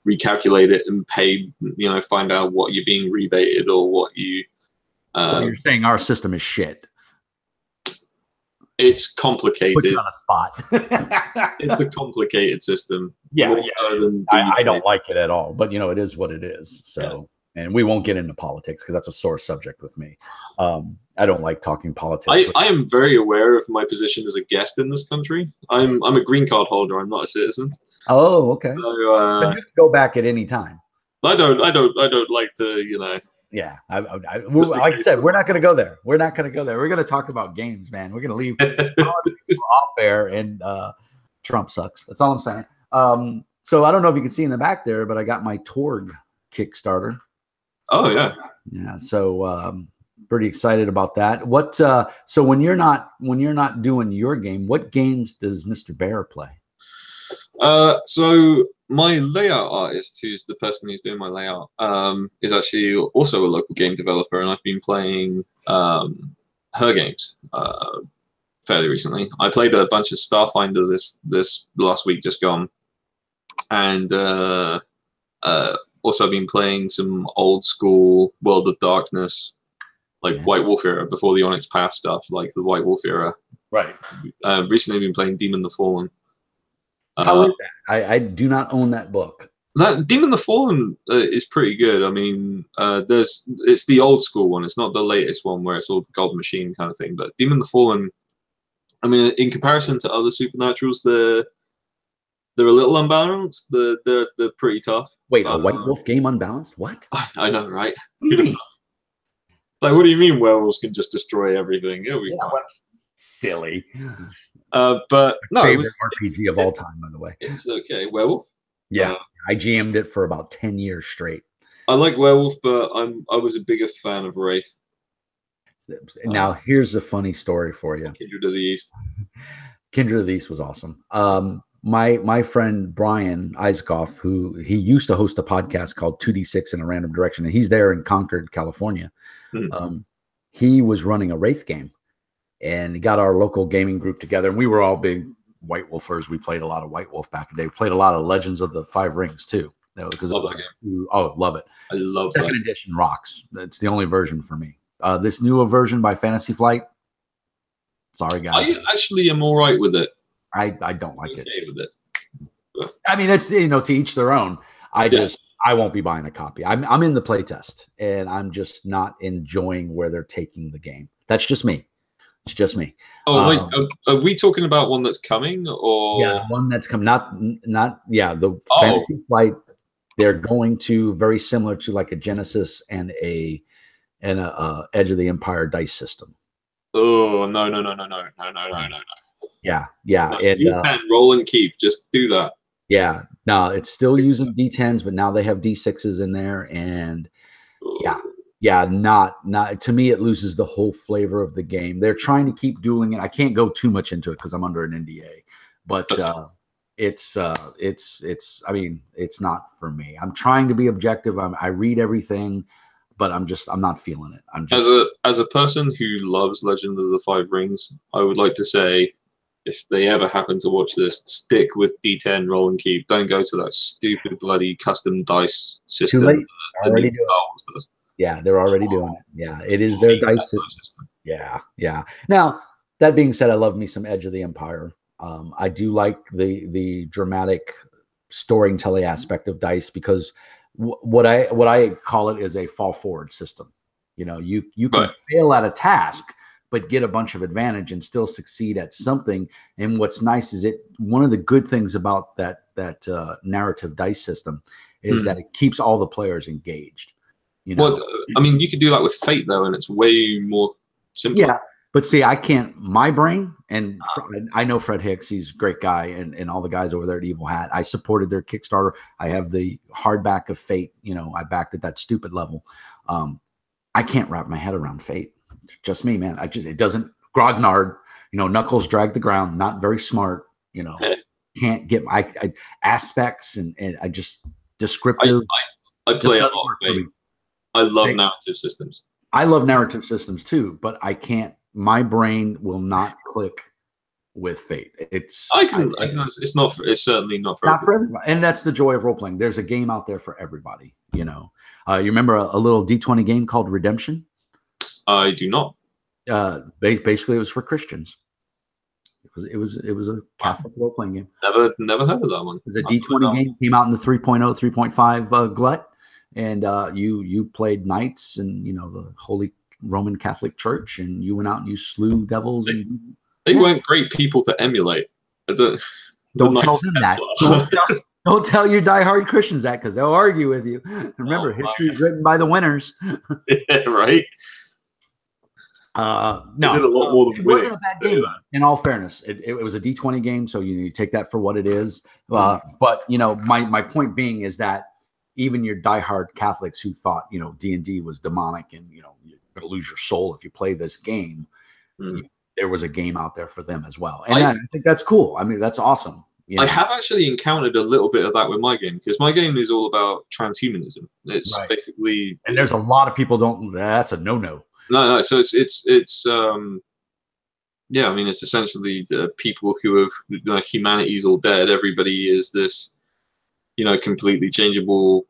recalculate it and pay, you know, find out what you're being rebated or what you. So you're saying our system is shit? It's complicated. Put you on a spot. It's a complicated system. Yeah. I don't like it at all, but you know, it is what it is. So, and we won't get into politics because that's a sore subject with me. I don't like talking politics. I am very aware of my position as a guest in this country. I'm a green card holder. I'm not a citizen. Oh, okay. So, but you can go back at any time. I don't like to, you know. Yeah, like I said, we're not going to go there. We're not going to go there. We're going to talk about games, man. We're going to leave politics off air, and Trump sucks. That's all I'm saying. So I don't know if you can see in the back there, but I got my Torg Kickstarter. Oh yeah, yeah. So pretty excited about that. What? So when you're not doing your game, what games does Mr. Bear play? So my layout artist, who's the person who's doing my layout, is actually also a local game developer, and I've been playing her games fairly recently. I played a bunch of Starfinder this last week just gone, and also been playing some old school World of Darkness, like White Wolf era, before the Onyx Path stuff, like the White Wolf era. Right. Recently been playing Demon the Fallen. How is that? I do not own that book. That Demon the Fallen is pretty good. I mean, it's the old school one. It's not the latest one where it's all the Gold Machine kind of thing. But Demon the Fallen, I mean, in comparison to other Supernaturals, they're a little unbalanced. They're pretty tough. Wait, a White Wolf game unbalanced? What? I know, right? Like, what do you mean werewolves can just destroy everything? Silly. But no, favorite RPG of all time, by the way. It's okay. Werewolf. Yeah, I GM'd it for about 10 years straight. I like Werewolf, but I was a bigger fan of Wraith. Now here's a funny story for you. Kindred of the East. Kindred of the East was awesome. My friend Brian Isakoff, who he used to host a podcast called 2D6 in a Random Direction, and he's there in Concord, California. He was running a Wraith game. And he got our local gaming group together, and we were all big White Wolfers. We played a lot of White Wolf back in the day. We played a lot of Legends of the Five Rings too. Love that game. Oh, love it. I love that. Second edition rocks. It's the only version for me. This newer version by Fantasy Flight. Sorry, guys. I actually am all right with it. I don't like it. With it. But. I mean, it's, you know, to each their own. I won't be buying a copy. I'm in the playtest, and I'm just not enjoying where they're taking the game. That's just me. It's just me. Oh, wait, are we talking about one that's coming, or one that's coming? Not the Fantasy Flight. They're going to very similar to like a Genesis and a Edge of the Empire dice system. Oh no! Yeah. No, and you can roll and keep. Just do that. Yeah. No, it's still using D10s, but now they have D6s in there, and Yeah, not to me. It loses the whole flavor of the game. They're trying to keep doing it. I can't go too much into it because I'm under an NDA, but it's. I mean, it's not for me. I'm trying to be objective. I read everything, but I'm not feeling it. I'm just As a person who loves Legend of the Five Rings, I would like to say, if they ever happen to watch this, stick with D10 roll and keep. Don't go to that stupid bloody custom dice system. too late. Already doing it. Yeah, they're already doing it. Yeah, it is their dice system. Yeah, yeah. Now that being said, I love me some Edge of the Empire. I do like the dramatic storytelling aspect of dice because what I call it is a fall forward system. You know, you can fail at a task, but get a bunch of advantage and still succeed at something. And what's nice is one of the good things about that narrative dice system is that it keeps all the players engaged. You know? Well, I mean, you could do that with Fate though, and it's way more simple. Yeah, but see, I can't. My brain, and I know Fred Hicks. He's a great guy, and all the guys over there at Evil Hat. I supported their Kickstarter. I have the hardback of Fate. You know, I backed at that stupid level. I can't wrap my head around Fate. It's just me, man. It doesn't. Grognard, you know, Knuckles dragged the ground. Not very smart. You know, can't get I aspects and I just descriptive. I play a lot of Fate. I love narrative systems. I love narrative systems too, but I can't. My brain will not click with Fate. It's it's certainly not for everybody. And that's the joy of role playing. There's a game out there for everybody. You know, you remember a little D20 game called Redemption? I do not. Basically, it was for Christians. It was a Catholic role playing game. Never heard of that one. It was a D20 game. Came out in the 3.0, 3.5 glut. And you played knights and, you know, the Holy Roman Catholic Church, and you went out and you slew devils. They weren't great people to emulate. Don't tell them that. Don't tell your diehard Christians that, because they'll argue with you. Remember, history is written by the winners. Yeah, right. No, did a lot more than it wasn't a bad game. In all fairness, it was a D20 game, so you take that for what it is. But you know, my point being is that even your diehard Catholics who thought, you know, D&D was demonic and, you know, you're going to lose your soul if you play this game, there was a game out there for them as well. And I think that's cool. I mean, that's awesome. You know? I have actually encountered a little bit of that with my game, because my game is all about transhumanism. It's basically... And there's a lot of people that's a no-no. No. So it's yeah, I mean, it's essentially the people who have, like, humanity's all dead. Everybody is this, you know, completely changeable,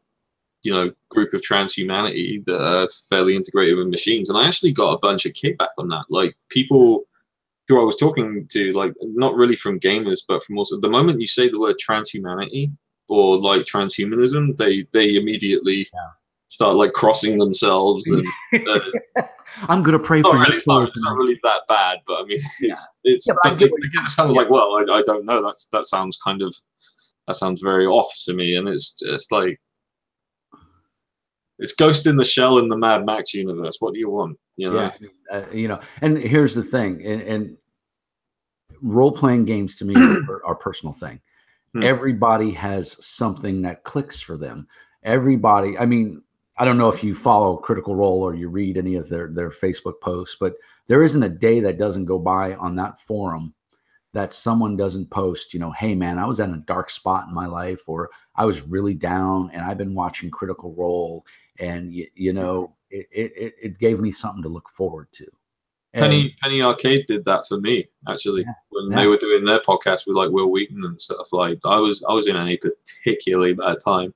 you know, group of transhumanity that are fairly integrated with machines. And I actually got a bunch of kickback on that. Like, people who I was talking to, like, not really from gamers, but from also, the moment you say the word transhumanity or like transhumanism, they immediately start like crossing themselves. And I'm gonna pray for you. It's not really that bad, but I mean, it's kind of like, well, I don't know. That sounds very off to me, and it's just like, it's Ghost in the Shell in the Mad Max universe. What do you want? You know? Yeah, you know. And here's the thing: and role-playing games to me are a personal thing. Everybody has something that clicks for them. Everybody. I mean, I don't know if you follow Critical Role or you read any of their Facebook posts, but there isn't a day that doesn't go by on that forum that someone doesn't post, you know, hey man, I was at a dark spot in my life, or I was really down and I've been watching Critical Role, and you know, it gave me something to look forward to. And Penny Arcade did that for me, actually, when they were doing their podcast with like Will Wheaton and stuff. Like, I was in a particularly bad time,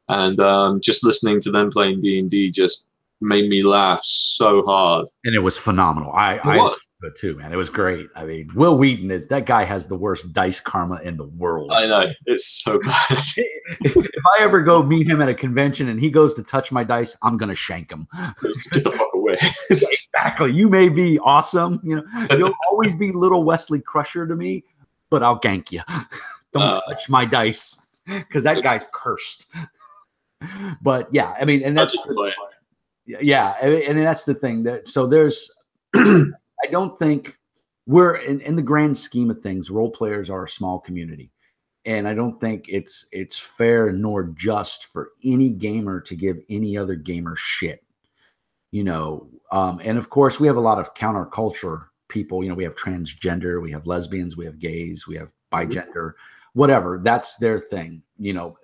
and just listening to them playing D&D just made me laugh so hard. And it was phenomenal. I good too, man. It was great. I mean, Will Wheaton that guy has the worst dice karma in the world. I know, it's so bad. If I ever go meet him at a convention and he goes to touch my dice, I'm gonna shank him. Get the fuck away. Exactly. You may be awesome, you know. You'll always be little Wesley Crusher to me, but I'll gank you. Don't touch my dice, because that guy's cursed. But yeah, I mean, and that's and that's the thing that. So there's. I don't think we're in the grand scheme of things, role players are a small community. And I don't think it's fair nor just for any gamer to give any other gamer shit. And of course we have a lot of counterculture people. We have transgender, we have lesbians, we have gays, we have bigender, whatever. That's their thing,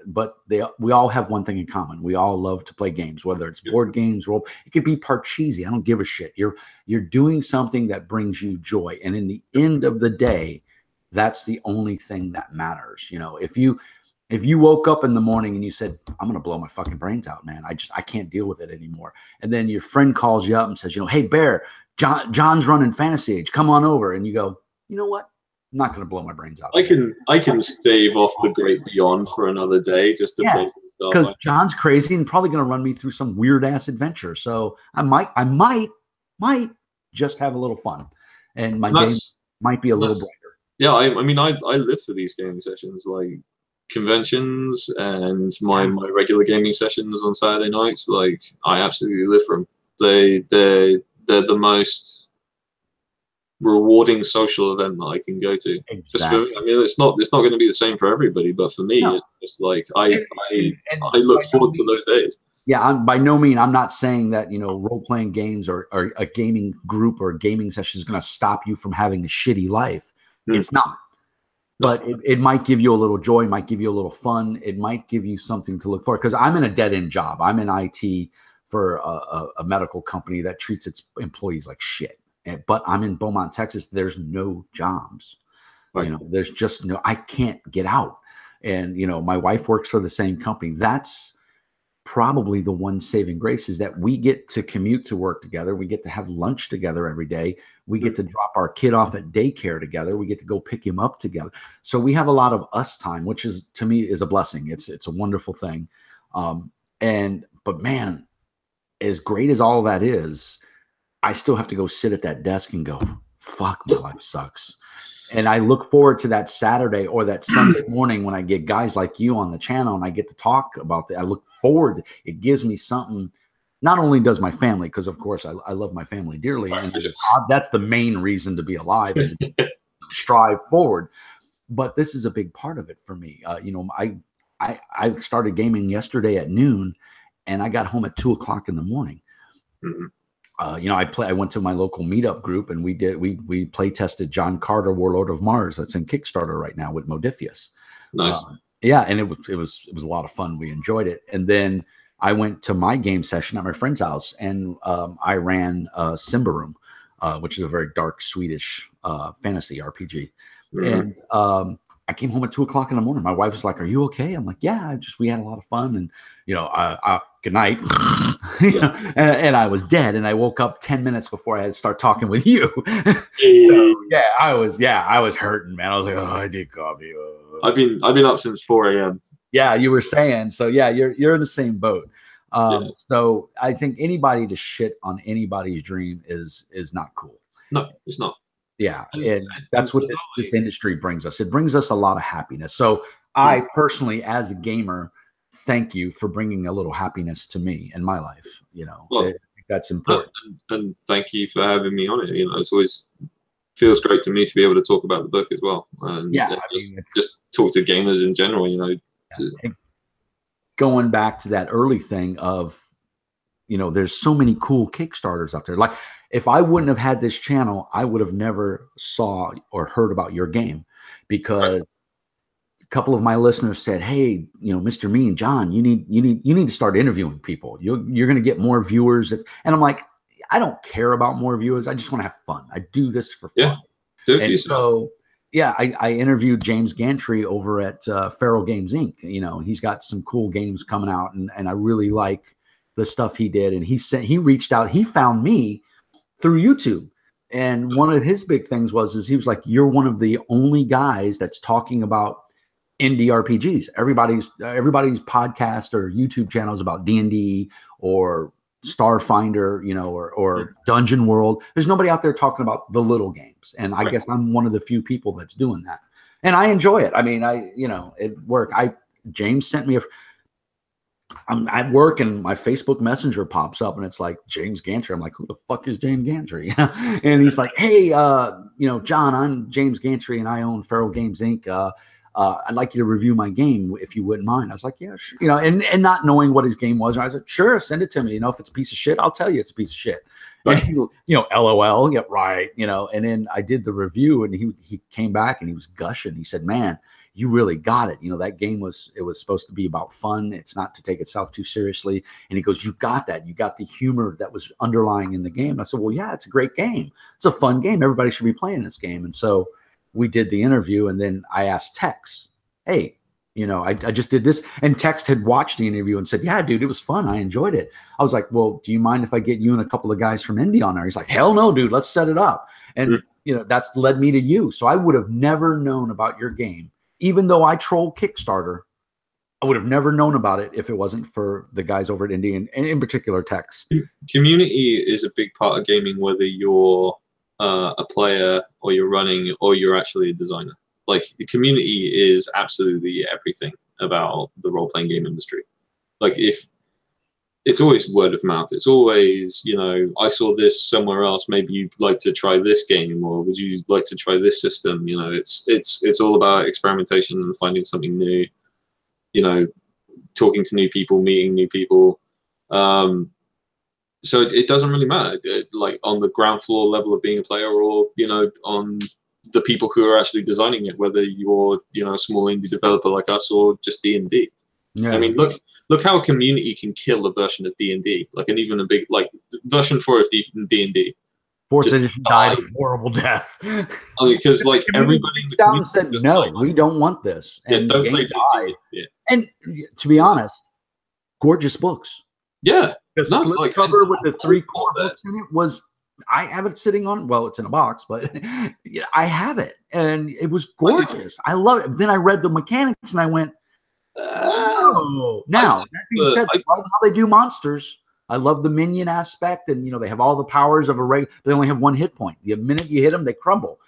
but we all have one thing in common. We all love to play games, whether it's board games, role. It could be part cheesy. I don't give a shit. You're doing something that brings you joy. And in the end of the day, that's the only thing that matters. If you woke up in the morning and you said, I'm going to blow my fucking brains out, man. I can't deal with it anymore. And then your friend calls you up and says, hey, Bear, John's running Fantasy Age. Come on over. And you go, you know what? I'm not going to blow my brains out. I can stave off the Great Beyond for another day just to play stuff. Because John's crazy and probably going to run me through some weird ass adventure. So I might just have a little fun, and my game might be a little brighter. Yeah, I live for these gaming sessions, like conventions and my regular gaming sessions on Saturday nights. Like, I absolutely live for them. They're the most rewarding social event that I can go to. Exactly. Just for, it's not going to be the same for everybody, but for me, it's just like I look forward to those days. Yeah, by no means, I'm not saying that role-playing games or a gaming group or a gaming session is going to stop you from having a shitty life. It's not. But it might give you a little joy, might give you a little fun. It might give you something to look for. Because I'm in a dead-end job. I'm in IT for a medical company that treats its employees like shit. But I'm in Beaumont, Texas. There's no jobs. Right. There's just I can't get out. And, my wife works for the same company. That's probably the one saving grace, is that we get to commute to work together. We get to have lunch together every day. We get to drop our kid off at daycare together. We get to go pick him up together. So we have a lot of us time, which is, to me, is a blessing. It's a wonderful thing. But man, as great as all that is, I still have to go sit at that desk and go, fuck, my life sucks. And I look forward to that Saturday or that Sunday morning when I get guys like you on the channel and I get to talk about that. I look forward. It gives me something. Not only does my family, because of course I love my family dearly, and that's the main reason to be alive and to strive forward. But this is a big part of it for me. I started gaming yesterday at noon, and I got home at 2 o'clock in the morning. Mm-hmm. I went to my local meetup group and we play tested John Carter, Warlord of Mars. That's in Kickstarter right now with Modifius. Nice. And it was a lot of fun. We enjoyed it. And then I went to my game session at my friend's house and I ran Symbaroum, which is a very dark Swedish fantasy RPG. Mm-hmm. And I came home at 2 o'clock in the morning. My wife was like, "Are you okay?" I'm like, "Yeah, we had a lot of fun." And good night. And I was dead. And I woke up 10 minutes before I had to start talking with you. So I was hurting, man. I was like, "Oh, I need coffee." I've been up since 4 a.m. Yeah, you were saying. So yeah, you're in the same boat. So I think anybody to shit on anybody's dream is not cool. No, it's not. Yeah, and that's what this industry brings us. It brings us a lot of happiness. So I personally, as a gamer, thank you for bringing a little happiness to me in my life. I think that's important. And thank you for having me on it. It's always feels great to me to be able to talk about the book as well. And just talk to gamers in general. Going back to that early thing of, there's so many cool Kickstarters out there. Like, if I wouldn't have had this channel, I would have never saw or heard about your game, because a couple of my listeners said, "Hey, Mr. Mean, John, you need to start interviewing people. You're going to get more viewers." And I'm like, I don't care about more viewers. I just want to have fun. I do this for fun. And so, I interviewed James Gantry over at Feral Games Inc. He's got some cool games coming out, and I really like the stuff he did. And he reached out. He found me through YouTube. And one of his big things was he was like, "You're one of the only guys that's talking about indie RPGs. Everybody's podcast or YouTube channel is about D&D or Starfinder, or Dungeon World. There's nobody out there talking about the little games." And I guess I'm one of the few people that's doing that. And I enjoy it. I mean, at work, James sent me I'm at work and my Facebook Messenger pops up and it's like James Gantry. I'm like, "Who the fuck is James Gantry?" And he's like, "Hey, John, I'm James Gantry and I own Feral Games Inc. I'd like you to review my game if you wouldn't mind. I was like, yeah, sure. You know, and not knowing what his game was, I was like, sure, send it to me. You know, if it's a piece of shit, I'll tell you it's a piece of shit. Right. And he, you know, LOL, yeah, right. You know, and then I did the review, and he came back and he was gushing. He said, man, you really got it. You know, that game was supposed to be about fun. It's not to take itself too seriously. And he goes, you got that. You got the humor that was underlying in the game. And I said, well, yeah, it's a great game. It's a fun game. Everybody should be playing this game. And so we did the interview, and then I asked Tex, hey, you know, I just did this. And Tex had watched the interview and said, yeah, dude, it was fun. I enjoyed it. I was like, well, do you mind if I get you and a couple of guys from Indy on there? He's like, hell no, dude, let's set it up. And, you know, that's led me to you. So I would have never known about your game. Even though I troll Kickstarter, I would have never known about it if it wasn't for the guys over at Indy, and in particular Tex. Community is a big part of gaming, whether you're a player or you're running or you're actually a designer. Like, the community is absolutely everything about the role-playing game industry. Like, if it's always word of mouth, it's always, you know, I saw this somewhere else, maybe you'd like to try this game, or would you like to try this system? You know, it's all about experimentation and finding something new, you know, talking to new people, meeting new people. So it doesn't really matter, like on the ground floor level of being a player, or, you know, on the people who are actually designing it, whether you're, you know, a small indie developer like us or just D&D. Yeah. I mean, look how a community can kill a version of D&D, like, and even a big, like, version 4 of D&D. Fourth edition died a horrible death. Because like everybody in the community said, no, we don't want this, and don't the play game died. Yeah. And to be honest, gorgeous books. Yeah, the slipcover with the 3 core books in it was. I have it sitting on. Well, it's in a box, but yeah, I have it, and it was gorgeous. I love it. Then I read the mechanics, and I went, "Oh!" Now that being said, I love how they do monsters. I love the minion aspect, and you know they have all the powers of a regular. They only have 1 hit point. The minute you hit them, they crumble.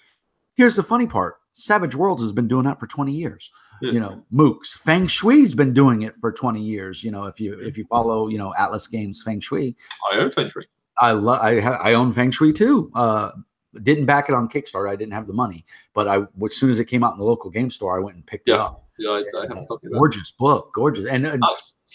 Here's the funny part: Savage Worlds has been doing that for 20 years. You know, Mooks, Feng Shui's been doing it for 20 years. You know, if you follow, you know, Atlas Games Feng Shui. I own Feng Shui. I own Feng Shui too. Didn't back it on Kickstarter. I didn't have the money, but as soon as it came out in the local game store, I went and picked it up. Yeah, I have a copy of that. Gorgeous book, gorgeous, and talk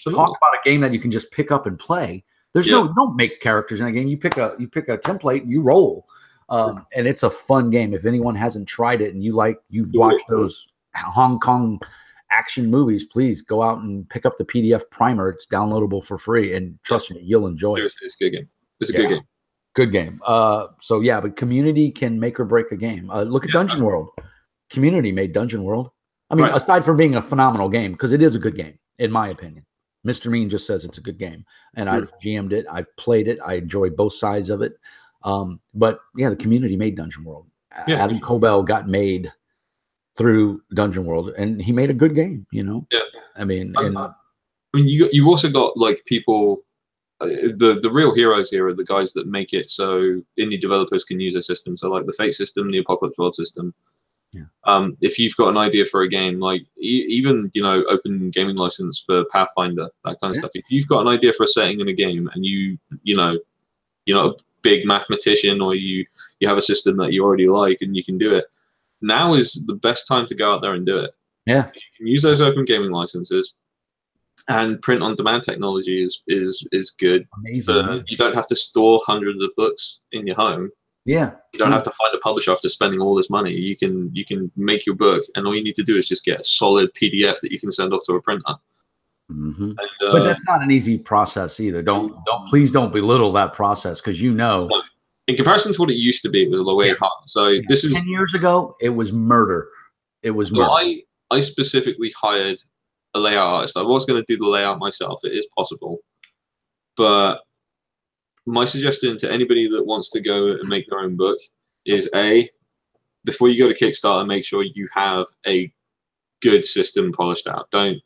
about a game that you can just pick up and play. There's don't make characters in a game. You pick a template and you roll, and it's a fun game. If anyone hasn't tried it and you've watched those Hong Kong action movies, please go out and pick up the PDF primer. It's downloadable for free, and trust me, you'll enjoy it. It's a good game. It's a good game. Good game. So yeah, but community can make or break a game. Look at Dungeon World. Community made Dungeon World. I mean, aside from being a phenomenal game, because it is a good game, in my opinion. Mr. Mean just says it's a good game, and I've GM'd it. I've played it. I enjoy both sides of it. But yeah, the community made Dungeon World. Adam Cobell got made through Dungeon World, and he made a good game. You know. Yeah. I mean, you've also got like people. The real heroes here are the guys that make it so indie developers can use their system. So like the Fate system, the Apocalypse World system. Yeah. If you've got an idea for a game, like even, you know, open gaming license for Pathfinder, that kind of stuff. If you've got an idea for a setting in a game, and you know, you're not a big mathematician, or you have a system that you already like and you can do it, now is the best time to go out there and do it. Yeah. You can use those open gaming licenses. And print-on-demand technology is good. Amazing. You don't have to store hundreds of books in your home. Yeah. You don't have to find a publisher after spending all this money. You can make your book, and all you need to do is just get a solid PDF that you can send off to a printer. Mm-hmm. But that's not an easy process either. Please don't belittle that process, because in comparison to what it used to be, it was way hard. So this is 10 years ago. It was murder. It was murder. I specifically hired a layout artist. I was going to do the layout myself. It is possible, but my suggestion to anybody that wants to go and make their own book is before you go to Kickstarter, make sure you have a good system polished out. Don't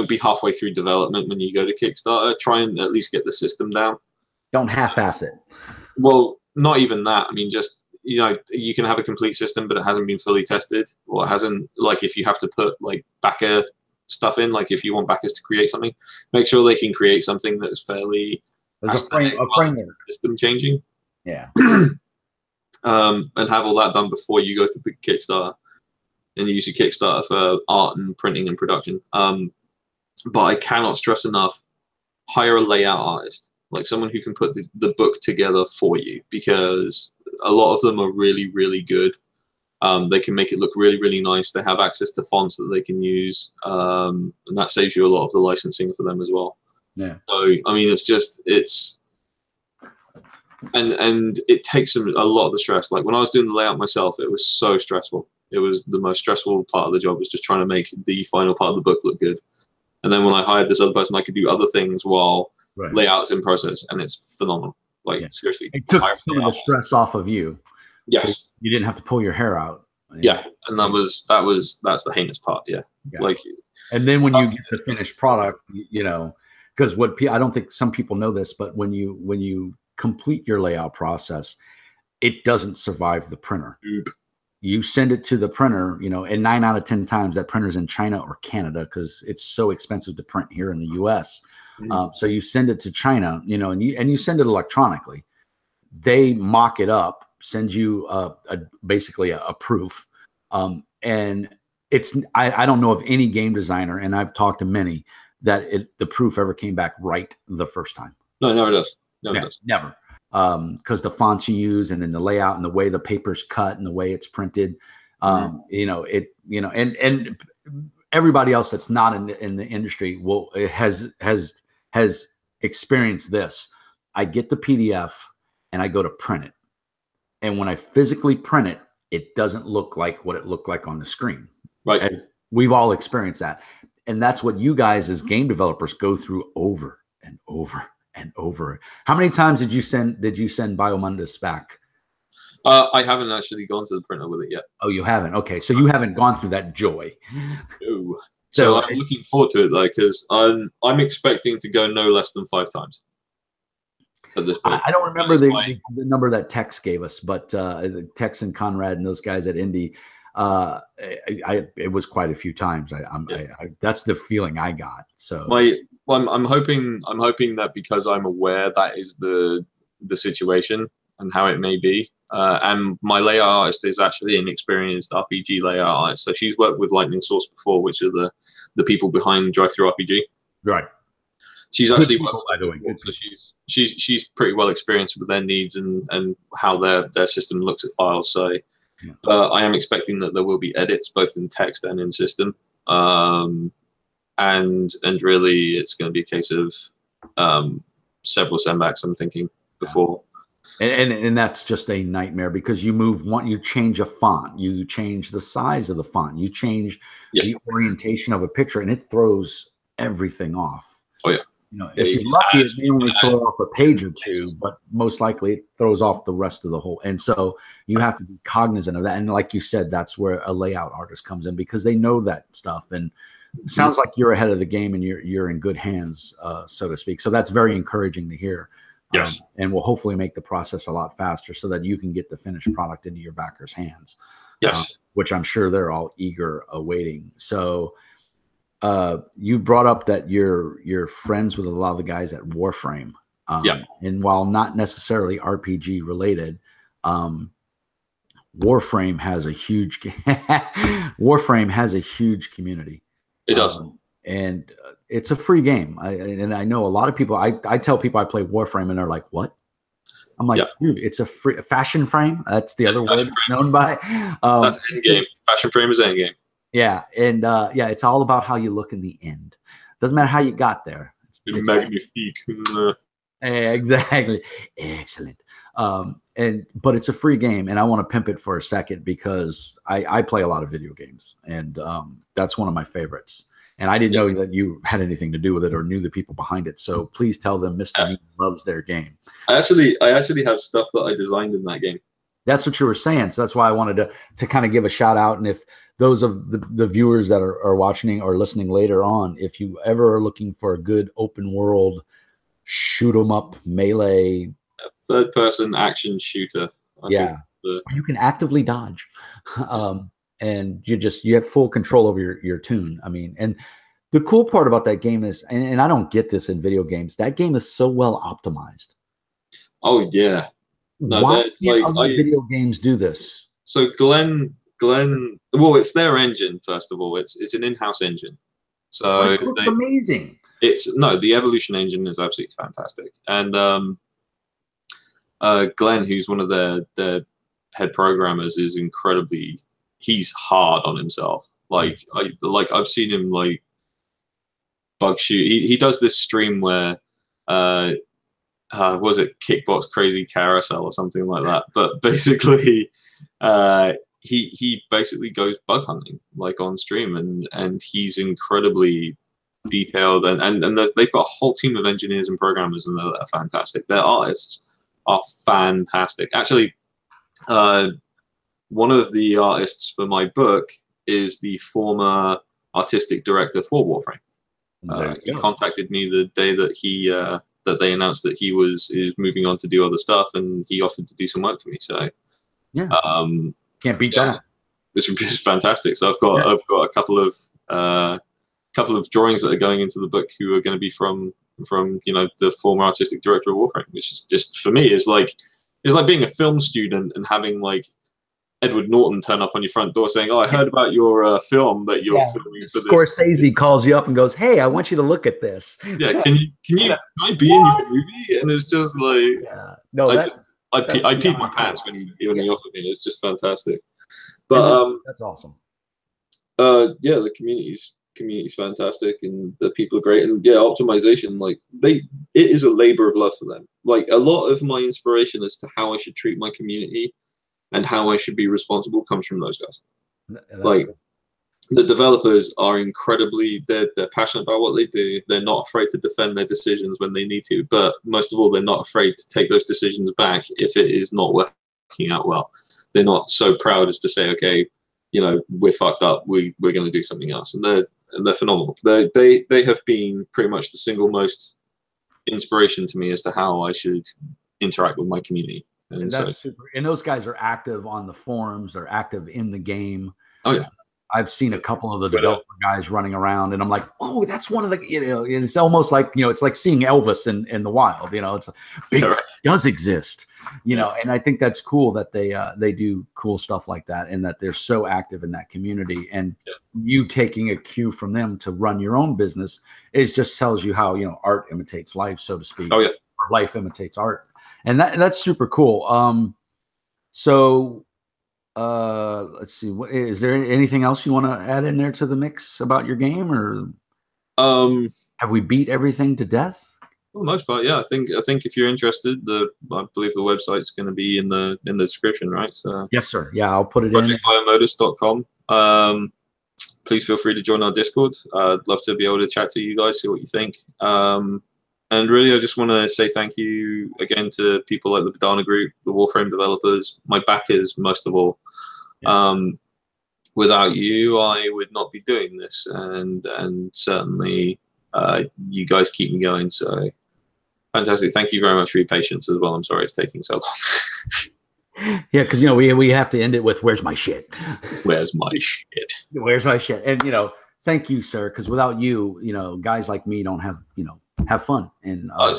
be halfway through development when you go to Kickstarter. Try and at least get the system down. Don't half-ass it. Well, not even that. I mean, just, you know, you can have a complete system, but it hasn't been fully tested, or it hasn't, like, if you have to put like backer stuff in, like if you want backers to create something, make sure they can create something that is fairly a framework system changing. Yeah. And have all that done before you go to Kickstarter. and use your Kickstarter for art and printing and production. But I cannot stress enough, hire a layout artist, like someone who can put the book together for you, because a lot of them are really, really good. They can make it look really, really nice. They have access to fonts that they can use, and that saves you a lot of the licensing for them as well. Yeah. So, I mean, and it takes a lot of the stress. Like when I was doing the layout myself, it was so stressful. It was the most stressful part of the job, was just trying to make the final part of the book look good. And then when I hired this other person, I could do other things while layout's in process, and it's phenomenal. Like seriously, it took some of the stress off of you. Yes, so you didn't have to pull your hair out. Yeah, and that's the heinous part. Yeah, like, and then when you get the finished product, you know, because I don't think some people know this, but when you complete your layout process, it doesn't survive the printer. You send it to the printer, you know, and 9 out of 10 times that printer's in China or Canada because it's so expensive to print here in the US. So you send it to China, you know, and you send it electronically. They mock it up, send you basically a proof. And I don't know of any game designer, and I've talked to many, that the proof ever came back right the first time. No, it never does. Never. Because the fonts you use, and then the layout, and the way the paper's cut, and the way it's printed, you know, and everybody else that's not in the industry has experienced this. I get the PDF and I go to print it, and when I physically print it, it doesn't look like what it looked like on the screen. Right. And we've all experienced that, and that's what you guys as game developers go through over and over and over. How many times did you send Biomodus back? I haven't actually gone to the printer with it yet. Oh, you haven't? Okay, so you haven't gone through that joy. No. So I'm looking forward to it, though, because I'm expecting to go no less than 5 times at this point. I don't remember the number that Tex gave us, but Tex and Conrad and those guys at Indy, it was quite a few times. That's the feeling I got. So I'm hoping that because I'm aware that is the situation and how it may be, and my layout artist is actually an experienced RPG layout artist, so she's worked with Lightning Source before, which are the people behind Drive-Thru RPG. Right. She's actually worked with them, so she's pretty well experienced with their needs and how their system looks at files. So. But I am expecting that there will be edits both in text and in system, and really it's going to be a case of several sendbacks, I'm thinking, before. And that's just a nightmare, because you change a font, you change the size of the font, you change the orientation of a picture, and it throws everything off. Oh yeah. You know, if you're lucky, it may only throw off a page or two, but most likely it throws off the rest of the whole. And so you have to be cognizant of that. And like you said, that's where a layout artist comes in, because they know that stuff. And it sounds like you're ahead of the game, and you're in good hands, so to speak. So that's very encouraging to hear. Yes. And will hopefully make the process a lot faster, so that you can get the finished product into your backers' hands. Yes. Which I'm sure they're all eager awaiting. So you brought up that you're friends with a lot of the guys at Warframe. And while not necessarily RPG related, Warframe has a huge community. It does. And it's a free game. And I know a lot of people, I tell people I play Warframe, and they're like, what? I'm like, dude, it's a free fashion frame. That's the other word it's known by. That's endgame. Fashion frame is endgame. Yeah. And it's all about how you look in the end. Doesn't matter how you got there. It's magnifique. Exactly. Excellent. But it's a free game, and I want to pimp it for a second, because I play a lot of video games, and that's one of my favorites. And I didn't know that you had anything to do with it or knew the people behind it. So please tell them Mr. Meat loves their game. I actually have stuff that I designed in that game. That's what you were saying. So that's why I wanted to kind of give a shout out. And if those of the viewers that are watching or listening later on, if you ever are looking for a good open world shoot 'em up melee, third person action shooter. You can actively dodge. And you have full control over your tune. I mean, and the cool part about that game is, and I don't get this in video games, that game is so well optimized. Oh yeah. No, why can't other video games do this? So Glenn Glenn. Well, it's their engine first of all. It's an in-house engine, so it looks amazing. The Evolution engine is absolutely fantastic, and Glenn, who's one of their head programmers, is incredibly. He's hard on himself. I've seen him like bug shoot. He does this stream where was it Kickbox Crazy Carousel or something like that? But basically, he basically goes bug hunting like on stream, and he's incredibly detailed, and they've got a whole team of engineers and programmers, and they're fantastic. Their artists are fantastic. Actually, one of the artists for my book is the former artistic director for Warframe. He contacted me the day that that they announced that he is moving on to do other stuff, and he offered to do some work for me. So yeah, can't beat that. Which is fantastic. So I've got a couple of drawings that are going into the book who are going to be from the former artistic director of Warframe, which is just, for me, is like being a film student and having like Edward Norton turn up on your front door saying, "Oh, I heard about your film that you're filming for this." Scorsese calls you up and goes, "Hey, I want you to look at this." Yeah, can I be in your movie? And it's just like, I peed my pants when he offered me. It's just fantastic. But that's awesome. The community's fantastic, and the people are great, and optimization, like it is a labor of love for them. Like a lot of my inspiration as to how I should treat my community and how I should be responsible comes from those guys. Like the developers are they're passionate about what they do. They're not afraid to defend their decisions when they need to, but most of all, they're not afraid to take those decisions back if it is not working out well. They're not so proud as to say, okay, we're fucked up. We're going to do something else, and they're phenomenal. They have been pretty much the single most inspiration to me as to how I should interact with my community. And that's super. And those guys are active on the forums. They're active in the game. Oh yeah. I've seen a couple of the developer guys running around, and I'm like, oh, that's one of the, it's almost like, it's like seeing Elvis in the wild. It's Bigfoot does exist, and I think that's cool that they do cool stuff like that, and that they're so active in that community, and you taking a cue from them to run your own business just tells you how, art imitates life, so to speak. Oh yeah. Or life imitates art. And that's super cool. So let's see. Is there anything else you want to add in there to the mix about your game, or have we beat everything to death? For the most part, yeah. I think if you're interested, I believe the website's going to be in the description, right? So yes, sir. Yeah, I'll put it projectbiomodus.com. Please feel free to join our Discord. I'd love to be able to chat to you guys, see what you think. And really, I just want to say thank you again to people like the Badana Group, the Warframe developers, my backers, most of all. Yeah. Without you, I would not be doing this, and certainly you guys keep me going. So fantastic! Thank you very much for your patience as well. I'm sorry it's taking so long. Yeah, because we have to end it with "Where's my shit?" Where's my shit? Where's my shit? And thank you, sir, because without you, guys like me don't have have fun. And I'm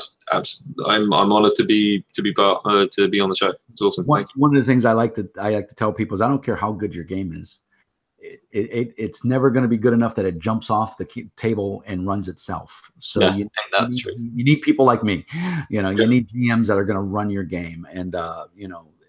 honored to be on the show. It's awesome. One of the things I like to tell people is I don't care how good your game is. It's never going to be good enough that it jumps off the table and runs itself. So that's true. You need people like me. You need GMs that are going to run your game, and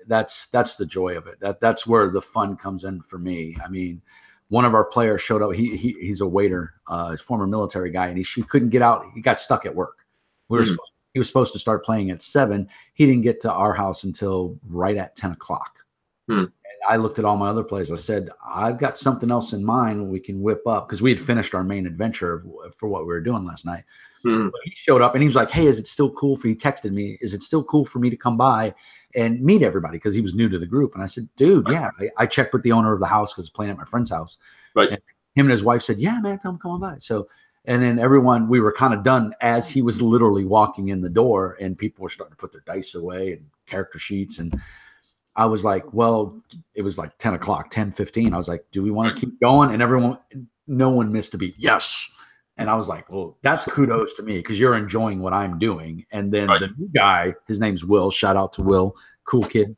that's the joy of it. That's where the fun comes in for me. I mean, one of our players showed up. He's a waiter, he's a former military guy, and he couldn't get out. He got stuck at work. He was supposed to start playing at 7. He didn't get to our house until right at 10 o'clock. And I looked at all my other players. I said, I've got something else in mind we can whip up, because we had finished our main adventure for what we were doing last night. But he showed up and he was like, hey, is it still cool for you? He texted me, is it still cool for me to come by and meet everybody? Because he was new to the group. And I said, dude, yeah. I checked with the owner of the house because I was playing at my friend's house. Right. And him and his wife said, yeah, man, come on by. So, and then we were kind of done as he was literally walking in the door, and people were starting to put their dice away and character sheets. And I was like, well, it was like 10 o'clock, 10:15. I was like, do we want to keep going? And no one missed a beat. Yes. And I was like, well, that's kudos to me, because you're enjoying what I'm doing. And then the new guy, his name's Will. Shout out to Will, cool kid.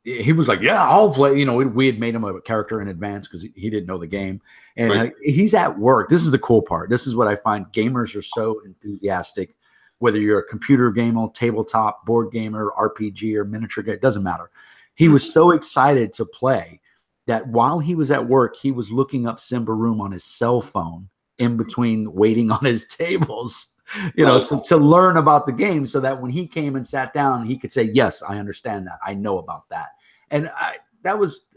he was like, yeah, I'll play. You know, we had made him a character in advance because he didn't know the game. And Right. he's at work. This is the cool part. This is what I find. Gamers are so enthusiastic, whether you're a computer gamer, tabletop, board gamer, RPG, or miniature game, it doesn't matter. He was so excited to play that while he was at work, he was looking up Simba Room on his cell phone in between waiting on his tables, you know, to learn about the game so that when he came and sat down, he could say, yes, I understand that. I know about that. And that was,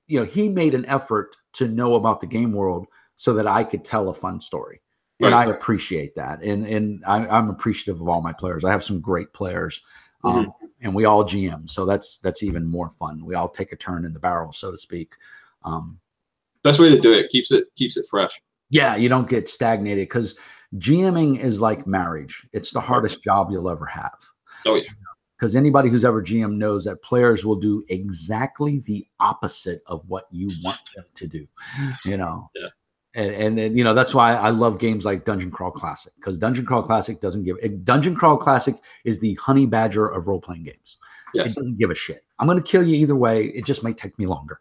you know, he made an effort to know about the game world so that I could tell a fun story. Right. And I appreciate that. And I'm appreciative of all my players. I have some great players, and we all GM. So that's even more fun. We all take a turn in the barrel, so to speak. Best way to do it, keeps it fresh. Yeah, you don't get stagnated because GMing is like marriage. It's the hardest job you'll ever have. Oh, yeah. Because anybody who's ever GM knows that players will do exactly the opposite of what you want them to do, you know. Yeah. And then, you know, that's why I love games like Dungeon Crawl Classic, because Dungeon Crawl Classic Dungeon Crawl Classic is the honey badger of role-playing games. Yes. It doesn't give a shit. I'm going to kill you either way. It just might take me longer.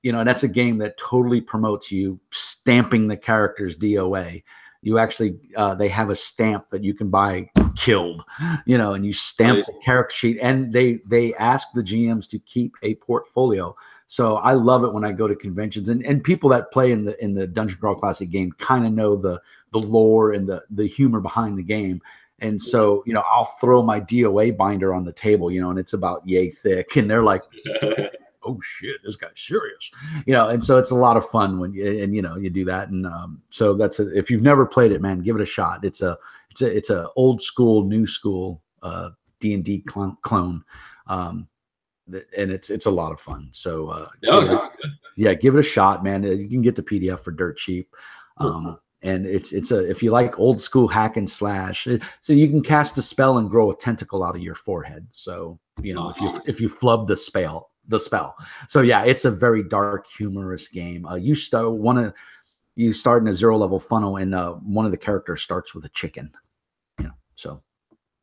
You know, and that's a game that totally promotes you stamping the character's DOA. You actually, they have a stamp that you can buy killed, you know, and you stamp the character sheet, and they ask the GMs to keep a portfolio. So I love it when I go to conventions, and people that play in the Dungeon Crawl Classic game kind of know the lore and the humor behind the game. And so, you know, I'll throw my DOA binder on the table, you know, and it's about yay thick, and they're like, oh shit, this guy's serious, you know. And so it's a lot of fun when you know, you do that. And so if you've never played it, man, give it a shot. It's a old school, new school D&D clone. And it's a lot of fun. So give it a shot, man. You can get the PDF for dirt cheap. And if you like old school hack and slash, so you can cast a spell and grow a tentacle out of your forehead. So, you know, if you flub the spell. So yeah, it's a very dark, humorous game. You start in a 0 level funnel, and one of the characters starts with a chicken. You know, so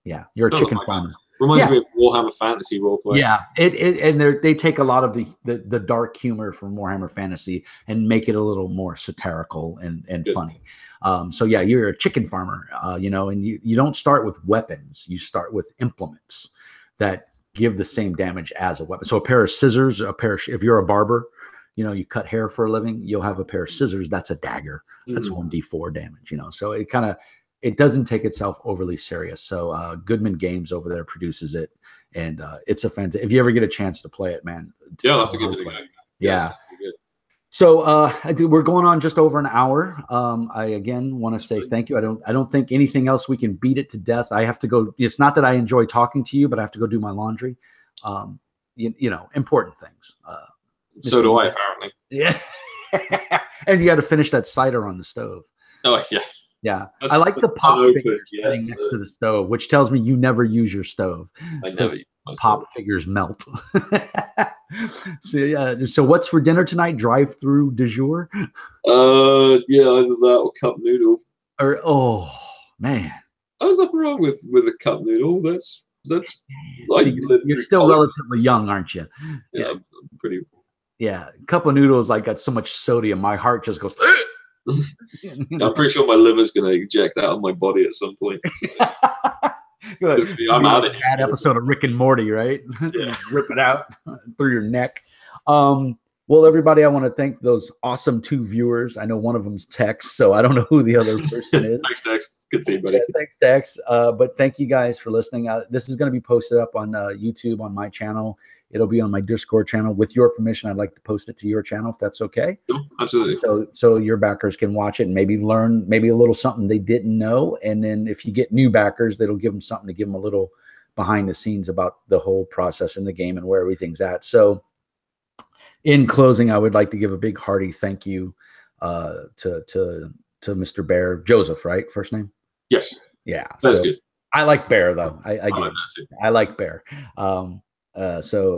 yeah, you're a chicken farmer. Reminds me of Warhammer Fantasy roleplay. Yeah, and they take a lot of the dark humor from Warhammer Fantasy and make it a little more satirical and funny. So yeah, you're a chicken farmer, you know, and you don't start with weapons. You start with implements that give the same damage as a weapon. So a pair of scissors, if you're a barber, you know, you cut hair for a living, you'll have a pair of scissors. That's a dagger. That's 1d4 damage, you know. So it doesn't take itself overly serious. So Goodman Games over there produces it, and it's a fantastic. If you ever get a chance to play it, man. Yeah, I'll have to give it a go. Yeah. So we're going on just over an hour. I again want to say thank you. I don't think anything else we can beat it to death. I have to go. It's not that I enjoy talking to you, but I have to go do my laundry. You know, important things. So do I, apparently. Yeah. And you got to finish that cider on the stove. Oh yeah. Yeah, I like the pop figures sitting next to the stove, which tells me you never use your stove. I never use my pop figures melt. So what's for dinner tonight? Drive-through du jour? Yeah, either that or cup noodle. Or oh man, I was nothing wrong with a cup noodle. That's like you're still relatively young, aren't you? Yeah, I'm pretty. Yeah, a cup of noodles like got so much sodium, my heart just goes. I'm pretty sure my liver's going to eject out of my body at some point. I'm out of here. Bad episode of Rick and Morty, right? Yeah. Rip it out through your neck. Well, everybody, I want to thank those awesome 2 viewers. I know one of them's Tex, so I don't know who the other person is. Thanks, Tex. Good to see you, buddy. Yeah, thanks, Tex. But thank you guys for listening. This is going to be posted up on YouTube on my channel. It'll be on my Discord channel. With your permission, I'd like to post it to your channel if that's okay. Absolutely. So your backers can watch it and maybe learn maybe a little something they didn't know. And then if you get new backers, that'll give them something to give them a little behind the scenes about the whole process in the game and where everything's at. So in closing, I would like to give a big hearty thank you to Mr. Bear. Joseph, right? First name? Yes. Yeah. That's good. I like Bear, though. I do. I like Bear. So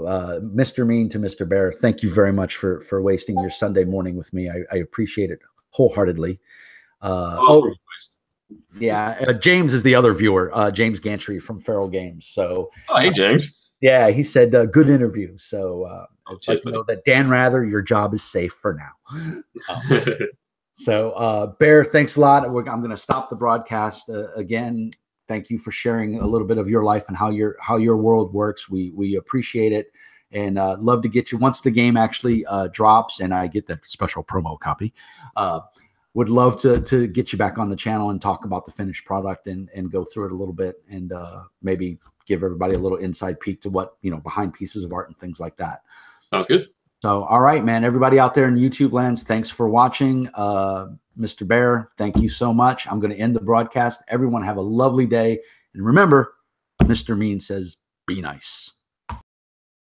Mr. Mean to Mr. Bear, thank you very much for wasting your Sunday morning with me. I appreciate it wholeheartedly. Yeah, James is the other viewer, James Gantry from Feral Games. So hey James. Yeah, he said good interview. So I'd like to buddy. know that Dan Rather, your job is safe for now. So Bear, thanks a lot. I'm going to stop the broadcast again. Thank you for sharing a little bit of your life and how your world works. We appreciate it, and love to get you once the game actually drops and I get that special promo copy. Would love to get you back on the channel and talk about the finished product and go through it a little bit, and maybe give everybody a little inside peek to what, behind pieces of art and things like that. Sounds good. So, all right, man, everybody out there in YouTube lands, thanks for watching. Mr. Bear, thank you so much. I'm going to end the broadcast. Everyone have a lovely day. And remember, Mr. Mean says, be nice.